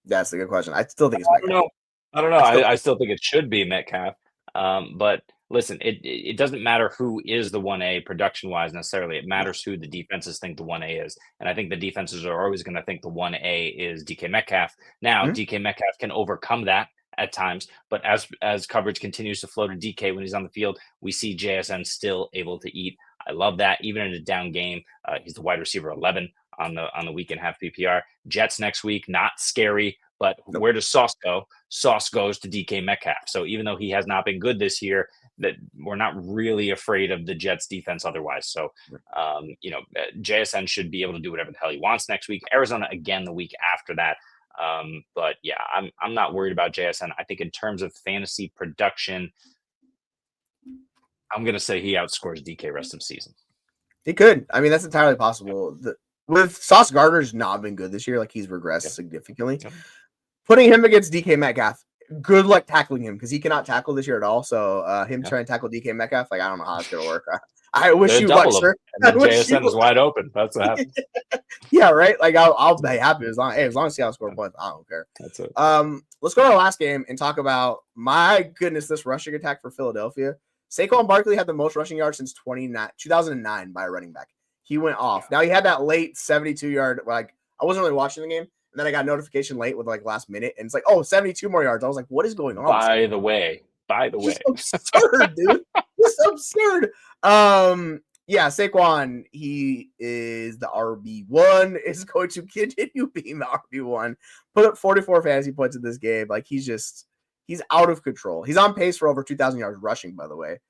S1: That's a good question. I still think it's
S2: I
S1: Metcalf.
S2: don't know. I don't know. I still think it should be Metcalf. But listen, it doesn't matter who is the 1A production wise necessarily. It matters who the defenses think the 1A is. And I think the defenses are always going to think the 1A is DK Metcalf. Now, DK Metcalf can overcome that at times, but as coverage continues to flow to DK when he's on the field, we see JSN still able to eat. I love that. Even in a down game, he's the wide receiver 11 on the week and half PPR. Jets next week, not scary. But where does Sauce go? Sauce goes to DK Metcalf. So even though he has not been good this year, that we're not really afraid of the Jets defense otherwise. So, JSN should be able to do whatever the hell he wants next week. Arizona again the week after that. But yeah, I'm not worried about JSN. I think in terms of fantasy production, I'm going to say he outscores DK rest of season.
S1: He could. I mean, that's entirely possible. With Sauce Gardner's not been good this year. Like he's regressed significantly. Putting him against DK Metcalf, good luck tackling him because he cannot tackle this year at all. So him trying to tackle DK Metcalf, like I don't know how it's gonna work. I wish you luck, sir.
S2: JSN is wide open. That's what happens.
S1: Yeah, right. Like I'll be happy as long as Seattle score points. I don't care.
S2: That's it.
S1: Let's go to our last game and talk about my goodness, this rushing attack for Philadelphia. Saquon Barkley had the most rushing yards since 2009 by a running back. He went off. Now he had that late 72-yard. Like I wasn't really watching the game. And then I got a notification late with like last minute. And it's like, 72 more yards. I was like, what is going on?
S2: By the way.
S1: Absurd, dude. It's absurd. Saquon, he is the RB1. Is going to continue being the RB1. Put up 44 fantasy points in this game. Like he's out of control. He's on pace for over 2,000 yards rushing, by the way.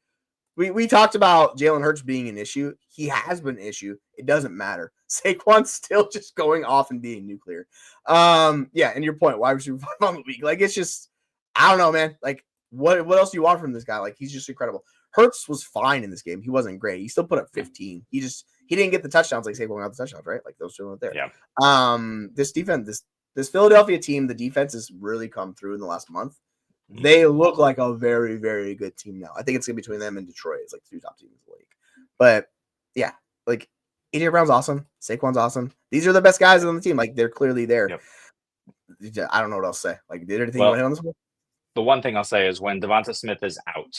S1: We talked about Jalen Hurts being an issue. He has been an issue. It doesn't matter. Saquon's still just going off and being nuclear. And your point, wide receiver 5 on the week. Like, it's just, I don't know, man. Like, what else do you want from this guy? Like, he's just incredible. Hurts was fine in this game. He wasn't great. He still put up 15. He didn't get the touchdowns like Saquon got the touchdowns, right? Like, those two weren't there.
S2: Yeah.
S1: This defense, this Philadelphia team, the defense has really come through in the last month. They look like a very, very good team now. I think it's going to be between them and Detroit. It's like 2 top teams in the league. But, yeah, like, AJ Brown's awesome. Saquon's awesome. These are the best guys on the team. Like, they're clearly there. Yep. I don't know what else to say. Like, did anything you want to hit on this one?
S2: The one thing I'll say is when Devonta Smith is out,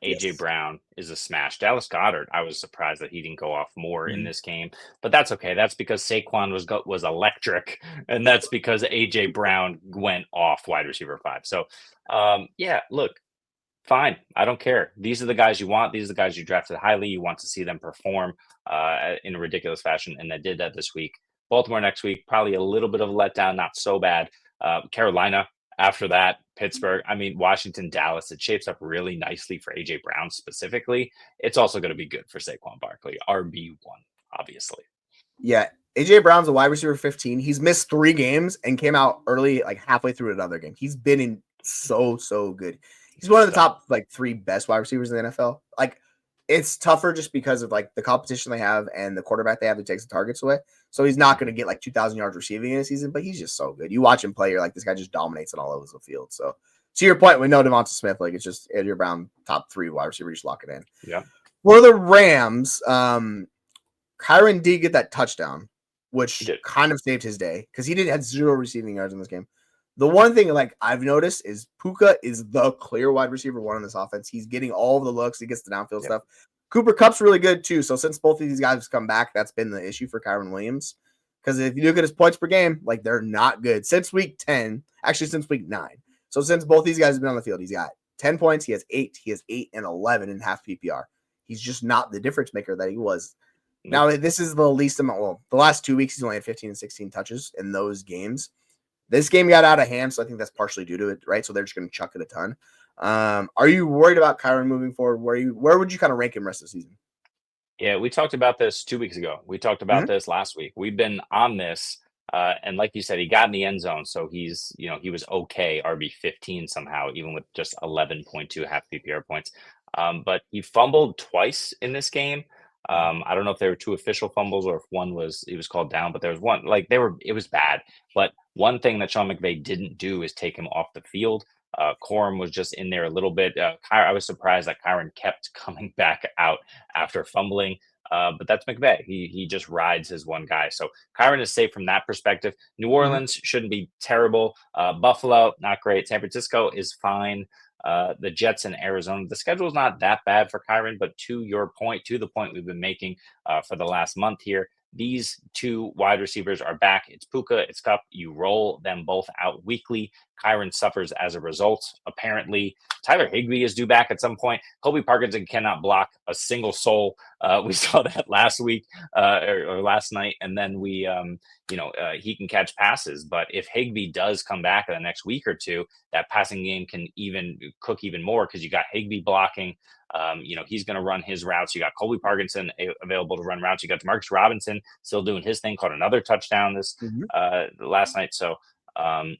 S2: AJ Brown is a smash. Dallas Goedert, I was surprised that he didn't go off more in this game, but that's okay. That's because Saquon was electric, and that's because AJ Brown went off wide receiver 5. So, look, fine. I don't care. These are the guys you want. These are the guys you drafted highly. You want to see them perform in a ridiculous fashion, and they did that this week. Baltimore next week, probably a little bit of a letdown, not so bad. Carolina after that, Pittsburgh, Washington, Dallas, it shapes up really nicely for AJ Brown specifically. It's also going to be good for Saquon Barkley, RB1, obviously.
S1: Yeah, AJ Brown's a wide receiver 15. He's missed 3 games and came out early, like halfway through another game. He's been in so good. He's one of the top 3 best wide receivers in the NFL. Like, it's tougher just because of like the competition they have and the quarterback they have that takes the targets away. So he's not going to get like 2,000 yards receiving in a season, but he's just so good. You watch him play, you're like, this guy just dominates it all over the field. So to your point, we know Devonta Smith, like it's just AJ Brown, top 3 wide receiver, just lock it in.
S2: Yeah.
S1: For the Rams, Kyron did get that touchdown, which kind of saved his day because he had 0 receiving yards in this game. The one thing like I've noticed is Puka is the clear wide receiver 1 in this offense. He's getting all of the looks. He gets the downfield stuff. Cooper Kupp's really good too. So since both of these guys come back, that's been the issue for Kyron Williams. Because if you look at his points per game, like they're not good. Since week 10, actually since week 9. So since both these guys have been on the field, he's got 10 points. He has 8. He has 8 and 11 in half PPR. He's just not the difference maker that he was. Now, this is the least amount. Well, the last 2 weeks, he's only had 15 and 16 touches in those games. This game got out of hand, so I think that's partially due to it, right? So they're just going to chuck it a ton. Are you worried about Kyron moving forward? Where would you kind of rank him rest of the season?
S2: Yeah, we talked about this 2 weeks ago. We talked about this last week. We've been on this, and like you said, he got in the end zone, so he was okay, RB15 somehow, even with just 11.2 half PPR points. But he fumbled twice in this game. I don't know if there were 2 official fumbles or if one he was called down, but there was one. It was bad. But one thing that Sean McVay didn't do is take him off the field. Corum was just in there a little bit. I was surprised that Kyron kept coming back out after fumbling. But that's McVay. He just rides his one guy. So Kyron is safe from that perspective. New Orleans shouldn't be terrible. Buffalo, not great. San Francisco is fine. The Jets and Arizona. The schedule is not that bad for Kyron, but to the point we've been making for the last month here, these two wide receivers are back. It's Puka, it's Kupp. You roll them both out weekly. Kyron suffers as a result. Apparently, Tyler Higbee is due back at some point. Colby Parkinson cannot block a single soul. We saw that last week or last night, and then he can catch passes. But if Higbee does come back in the next week or two, that passing game can even cook even more because you got Higbee blocking. He's going to run his routes. You got Colby Parkinson available to run routes. You got Demarcus Robinson still doing his thing, caught another touchdown this last night. So, I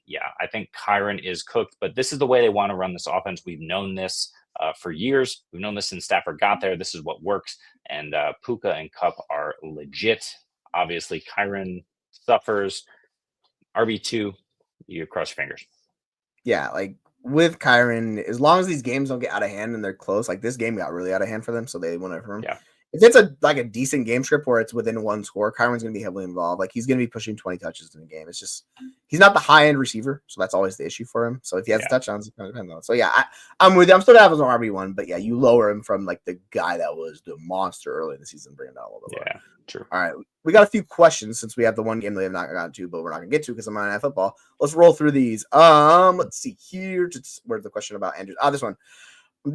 S2: think Kyron is cooked, but this is the way they want to run this offense. We've known this for years. We've known this since Stafford got there. This is what works. And Puka and Kupp are legit. Obviously, Kyron suffers. RB2, you cross your fingers.
S1: Yeah, like with Kyron, as long as these games don't get out of hand and they're close, like this game got really out of hand for them, so they went over him.
S2: Yeah.
S1: If it's a decent game script where it's within one score, Kyron's going to be heavily involved. Like he's going to be pushing 20 touches in a game. It's just he's not the high end receiver, so that's always the issue for him. So if he has touchdowns, it kind of depends on it. So I'm with you. I'm still gonna have him on RB1, but you lower him from like the guy that was the monster early in the season, bring it down a little bit lower.
S2: Yeah, true.
S1: All right, we got a few questions since we have the one game that we have not gotten to, but we're not gonna get to because I'm on football. Let's roll through these. Let's see here. Where's the question about Andrews? This one.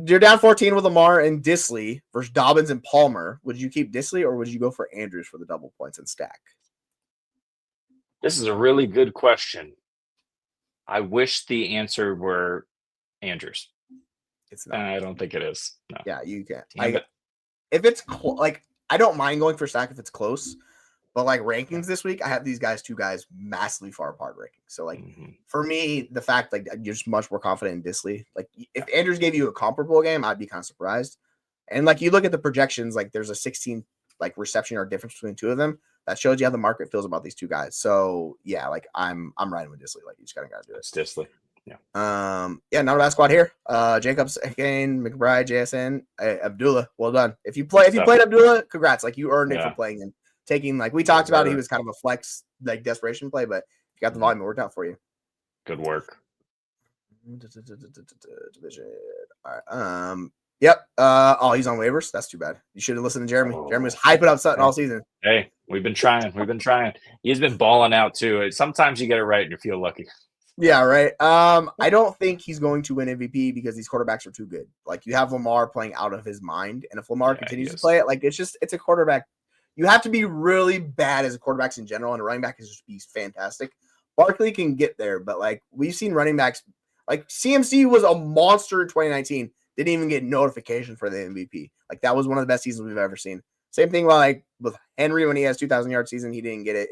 S1: You're down 14 with Lamar and Disley versus Dobbins and Palmer. Would you keep Disley or would you go for Andrews for the double points and stack?
S2: This is a really good question. I wish the answer were Andrews.
S1: It's not.
S2: I don't think it is. No.
S1: Yeah, you can. If it's I don't mind going for stack if it's close. But like rankings this week, I have these two guys massively far apart rankings. So like for me, the fact you're just much more confident in Disley. Like if Andrews gave you a comparable game, I'd be kind of surprised. And like you look at the projections, like there's a 16 reception yard difference between two of them. That shows you how the market feels about these two guys. So yeah, like I'm riding with Disley. Like you just gotta do it.
S2: It's Disley. Yeah.
S1: Not a bad squad here. Jacobs, Kane, McBride, JSN, Abdullah. Well done. If you played Abdullah, congrats. Like you earned it for playing him. Taking we talked about he was kind of a flex desperation play, but you got the volume, it worked out for you.
S2: Good work.
S1: Division. All right. Yep. He's on waivers. That's too bad. You should have listened to Jeremy. Jeremy was hyping up Sutton all season.
S2: Hey, we've been trying. He's been balling out too. Sometimes you get it right and you feel lucky.
S1: Yeah, right. I don't think he's going to win MVP because these quarterbacks are too good. Like you have Lamar playing out of his mind, and if Lamar continues to play it, it's a quarterback. You have to be really bad as a quarterbacks in general, and a running back is just be fantastic. Barkley can get there, but we've seen running backs CMC was a monster in 2019. Didn't even get notification for the MVP. That was one of the best seasons we've ever seen. Same thing with Henry when he has 2,000 yard season, he didn't get it.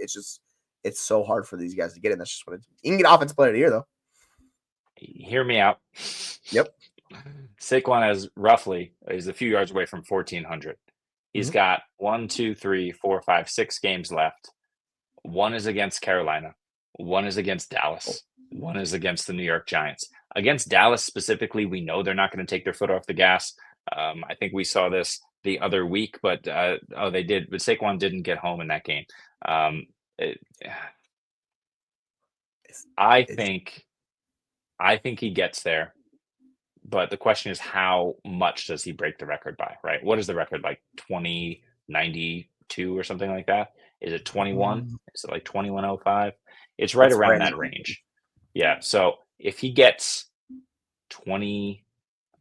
S1: It's so hard for these guys to get it. That's just what you can get offensive player of the year though.
S2: Hear me out.
S1: Yep.
S2: Saquon is a few yards away from 1,400. He's got 6 games left. One is against Carolina. One is against Dallas. One is against the New York Giants. Against Dallas specifically, we know they're not going to take their foot off the gas. I think we saw this the other week, but they did. But Saquon didn't get home in that game. I think he gets there. But the question is, how much does he break the record by, right? What is the record, 2092 or something like that? Is it 21? Is it 2105? It's right around that range. Yeah, so if he gets 20,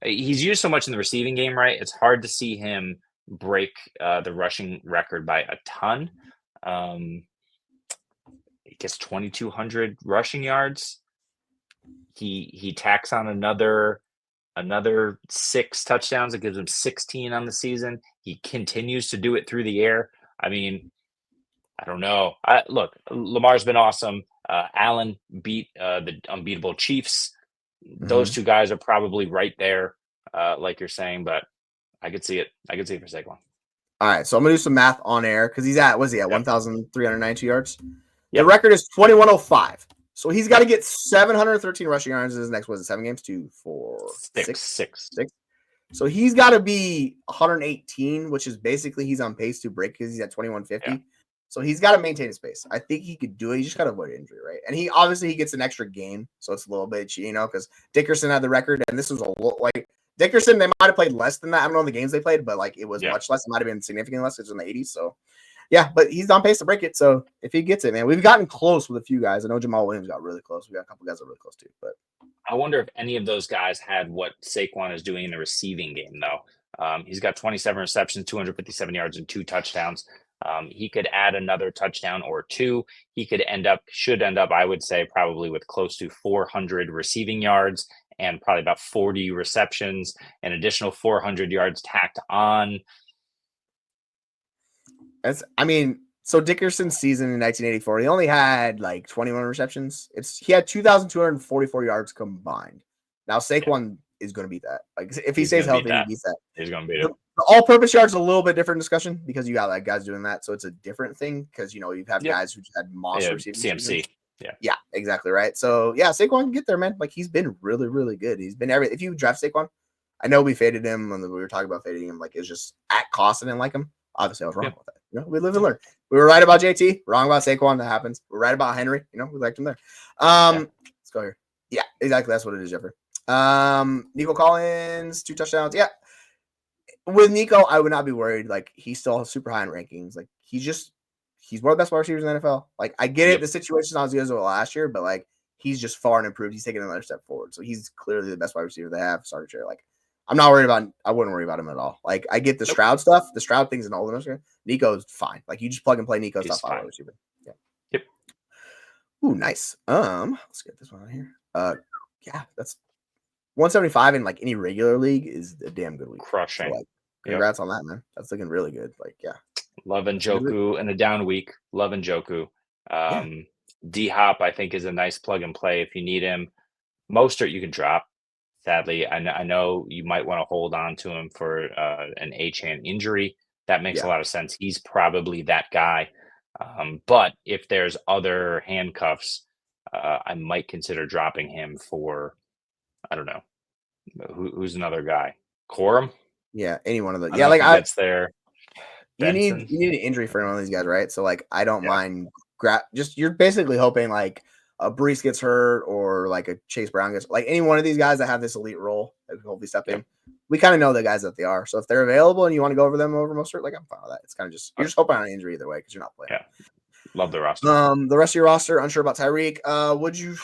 S2: he's used so much in the receiving game, right? It's hard to see him break the rushing record by a ton. He gets 2,200 rushing yards. He tacks on another 6 touchdowns. It gives him 16 on the season. He continues to do it through the air. I mean, I don't know. Look, Lamar's been awesome. Allen beat the unbeatable Chiefs. Those two guys are probably right there, like you're saying, but I could see it. I could see it for Saquon.
S1: All right, so I'm going to do some math on air because he's at, 1,392 yards? Yep. The record is 2,105. So he's got to get 713 rushing yards in his next, was it 7 games? 2, 4, 6. So he's got to be 118, which is basically he's on pace to break because he's at 2150. Yeah. So he's got to maintain his pace. I think he could do it. He just got to avoid injury, right? And he obviously gets an extra game, so it's a little bit, because Dickerson had the record, and this was a little like Dickerson. They might have played less than that. I don't know the games they played, but like it was much less. It might have been significantly less. It was in the 80s. So yeah, but he's on pace to break it. So if he gets it, man, we've gotten close with a few guys. I know Jamal Williams got really close. We got a couple guys that are really close too. But
S2: I wonder if any of those guys had what Saquon is doing in the receiving game, though. He's got 27 receptions, 257 yards, and 2 touchdowns. He could add another touchdown or 2. He should end up, I would say, probably with close to 400 receiving yards and probably about 40 receptions, an additional 400 yards tacked on.
S1: So Dickerson's season in 1984, he only had like 21 receptions. He had 2,244 yards combined. Now Saquon is going to beat that. Like if he stays healthy, he beats that.
S2: He's going to beat it.
S1: The all-purpose yards a little bit different discussion because you got like guys doing that, so it's a different thing because you have guys who had monster receiving
S2: CMC.
S1: Seasons.
S2: Yeah,
S1: exactly right. So yeah, Saquon can get there, man. Like he's been really, really good. He's been if you draft Saquon, I know we faded him when we were talking about fading him. Like it's just at cost. I didn't like him. Obviously, I was wrong with that. We live and learn. We were right about JT, wrong about Saquon. That happens. We're right about Henry. We liked him there. Let's go here. Yeah, exactly. That's what it is, Jeffrey. Nico Collins, 2 touchdowns. Yeah. With Nico, I would not be worried. Like he's still super high in rankings. Like he's one of the best wide receivers in the NFL. Like I get it, the situation not as good as last year, but like he's just far and improved. He's taken another step forward. So he's clearly the best wide receiver they have. Sorry, Trey. Like I wouldn't worry about him at all. Like I get the Stroud stuff. The Stroud thing's an old enough. Nico's fine. Like you just plug and play Nico stuff out of wide receiver. Yeah.
S2: Yep.
S1: Ooh, nice. Let's get this one out here. Yeah, that's 175 in like any regular league is a damn good week.
S2: Crushing.
S1: So, like, congrats on that, man. That's looking really good. Like, yeah.
S2: Love Njoku in a down week. Love Njoku. D-Hop, I think, is a nice plug and play if you need him. Mostert, you can drop. Sadly, I know you might want to hold on to him for an Achane injury. That makes a lot of sense. He's probably that guy. But if there's other handcuffs, I might consider dropping him for, I don't know, who's another guy? Corum?
S1: Yeah, any one of those.
S2: Yeah, like I gets there.
S1: You need an injury for one of these guys, right? So like I don't mind. You're basically hoping like a Brees gets hurt or like a Chase Brown gets like any one of these guys that have this elite role that can hopefully step in. We kind of know the guys that they are. So if they're available and you want to go over them over Mostert, like I'm fine with that. It's kind of just you're just hoping on an injury either way because you're not playing.
S2: Yeah, love the roster.
S1: The rest of your roster, unsure about Tyreek. Would you?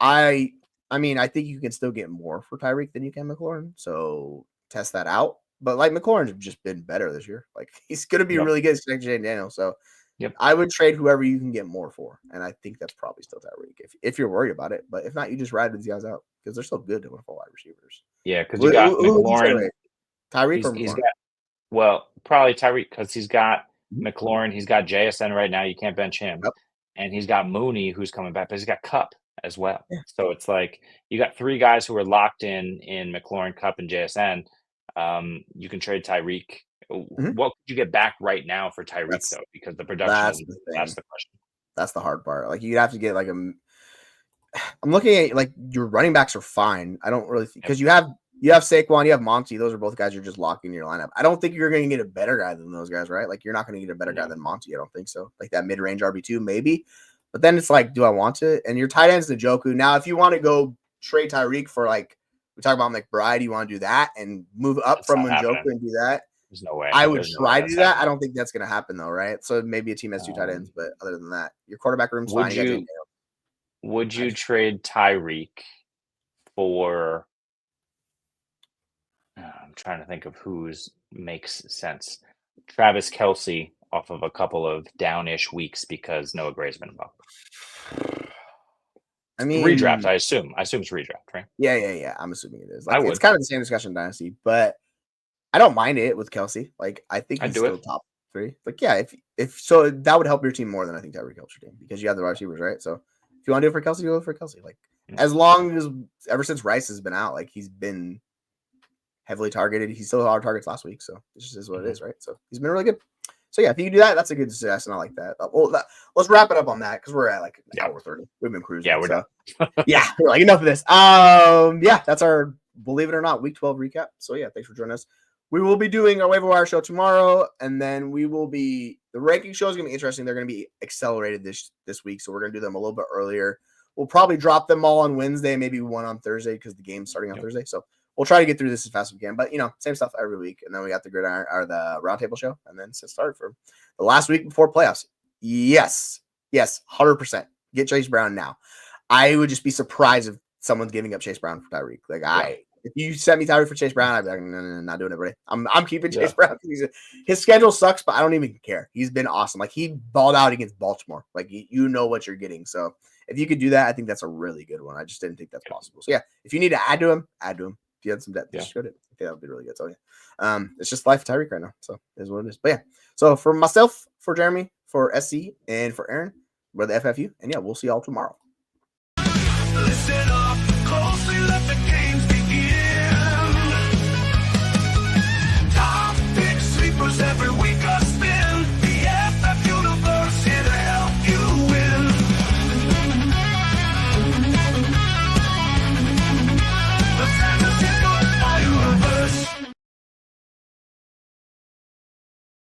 S1: I think you can still get more for Tyreek than you can McLaurin. So test that out. But like McLaurin's just been better this year. Like he's going to be really good next to Jayden Daniels. So I would trade whoever you can get more for. And I think that's probably still Tyreek if you're worried about it. But if not, you just ride these guys out because they're still good to win full wide receivers.
S2: Yeah, because you got McLaurin.
S1: Tyreek or McLaurin?
S2: Probably Tyreek because he's got McLaurin. He's got JSN right now. You can't bench him. Yep. And he's got Mooney who's coming back. But he's got Kupp as well. Yeah. So it's like you got 3 guys who are locked in McLaurin, Kupp, and JSN. You can trade Tyreek. What could you get back right now for Tyreek though? Because the production that's the question.
S1: That's the hard part. Like you'd have to get like I'm looking at like your running backs are fine. I don't really because you have Saquon, you have Monty. Those are both guys you're just locking in your lineup. I don't think you're going to get a better guy than those guys, right? Like you're not going to get a better guy than Monty. I don't think so. Like that mid-range RB2 maybe. But then it's like, do I want to? And your tight end's Njoku. Now, if you want to go trade Tyreek for like we talk about McBride, you want to do that and move up from Njoku and do that?
S2: There's no way.
S1: I would try to do that. I don't think that's going to happen though, right? So maybe a team has 2 tight ends, but other than that, your quarterback room's fine.
S2: Would you trade Tyreek for? I'm trying to think of whose makes sense. Travis Kelce off of a couple of downish weeks because Noah Gray's been involved. I mean, redraft. I assume it's redraft, right?
S1: Yeah. I'm assuming it is. Like, it's kind of the same discussion in Dynasty, but I don't mind it with Kelce. Like, I think he's still top 3. Like, yeah, if so, that would help your team more than I think Tyreek helps your team because you have the wide receivers, right? So if you want to do it for Kelce, go for Kelce. Like, as long as ever since Rice has been out, like he's been heavily targeted. He still had targets last week, so this just is what it is, right? So he's been really good. So yeah, if you do that, that's a good suggestion. I like that. Let's wrap it up on that because we're at like an hour 30. We've been cruising.
S2: Yeah, we're done.
S1: Yeah, we're like enough of this. Yeah, that's our believe it or not week 12 recap. So yeah, thanks for joining us. We will be doing our waiver wire show tomorrow, and then the ranking show is going to be interesting. They're going to be accelerated this week, so we're going to do them a little bit earlier. We'll probably drop them all on Wednesday, maybe one on Thursday because the game's starting on Thursday. So we'll try to get through this as fast as we can. But same stuff every week, and then we got the gridiron or the roundtable show, and then it's started for the last week before playoffs. Yes, 100%. Get Chase Brown now. I would just be surprised if someone's giving up Chase Brown for Tyreek. If you sent me Tyreek for Chase Brown, I'd be like, no, not doing it, buddy. I'm keeping Chase Brown. His schedule sucks, but I don't even care. He's been awesome. Like, he balled out against Baltimore. Like, you know what you're getting. So if you could do that, I think that's a really good one. I just didn't think that's possible. So yeah, if you need to add to him. If you had some depth, just go to it. I think that would be really good. So yeah, it's just life of Tyreek right now. So it is what it is. But yeah, so for myself, for Jeremy, for SC, and for Aaron, we're the FFU, and yeah, we'll see y'all tomorrow.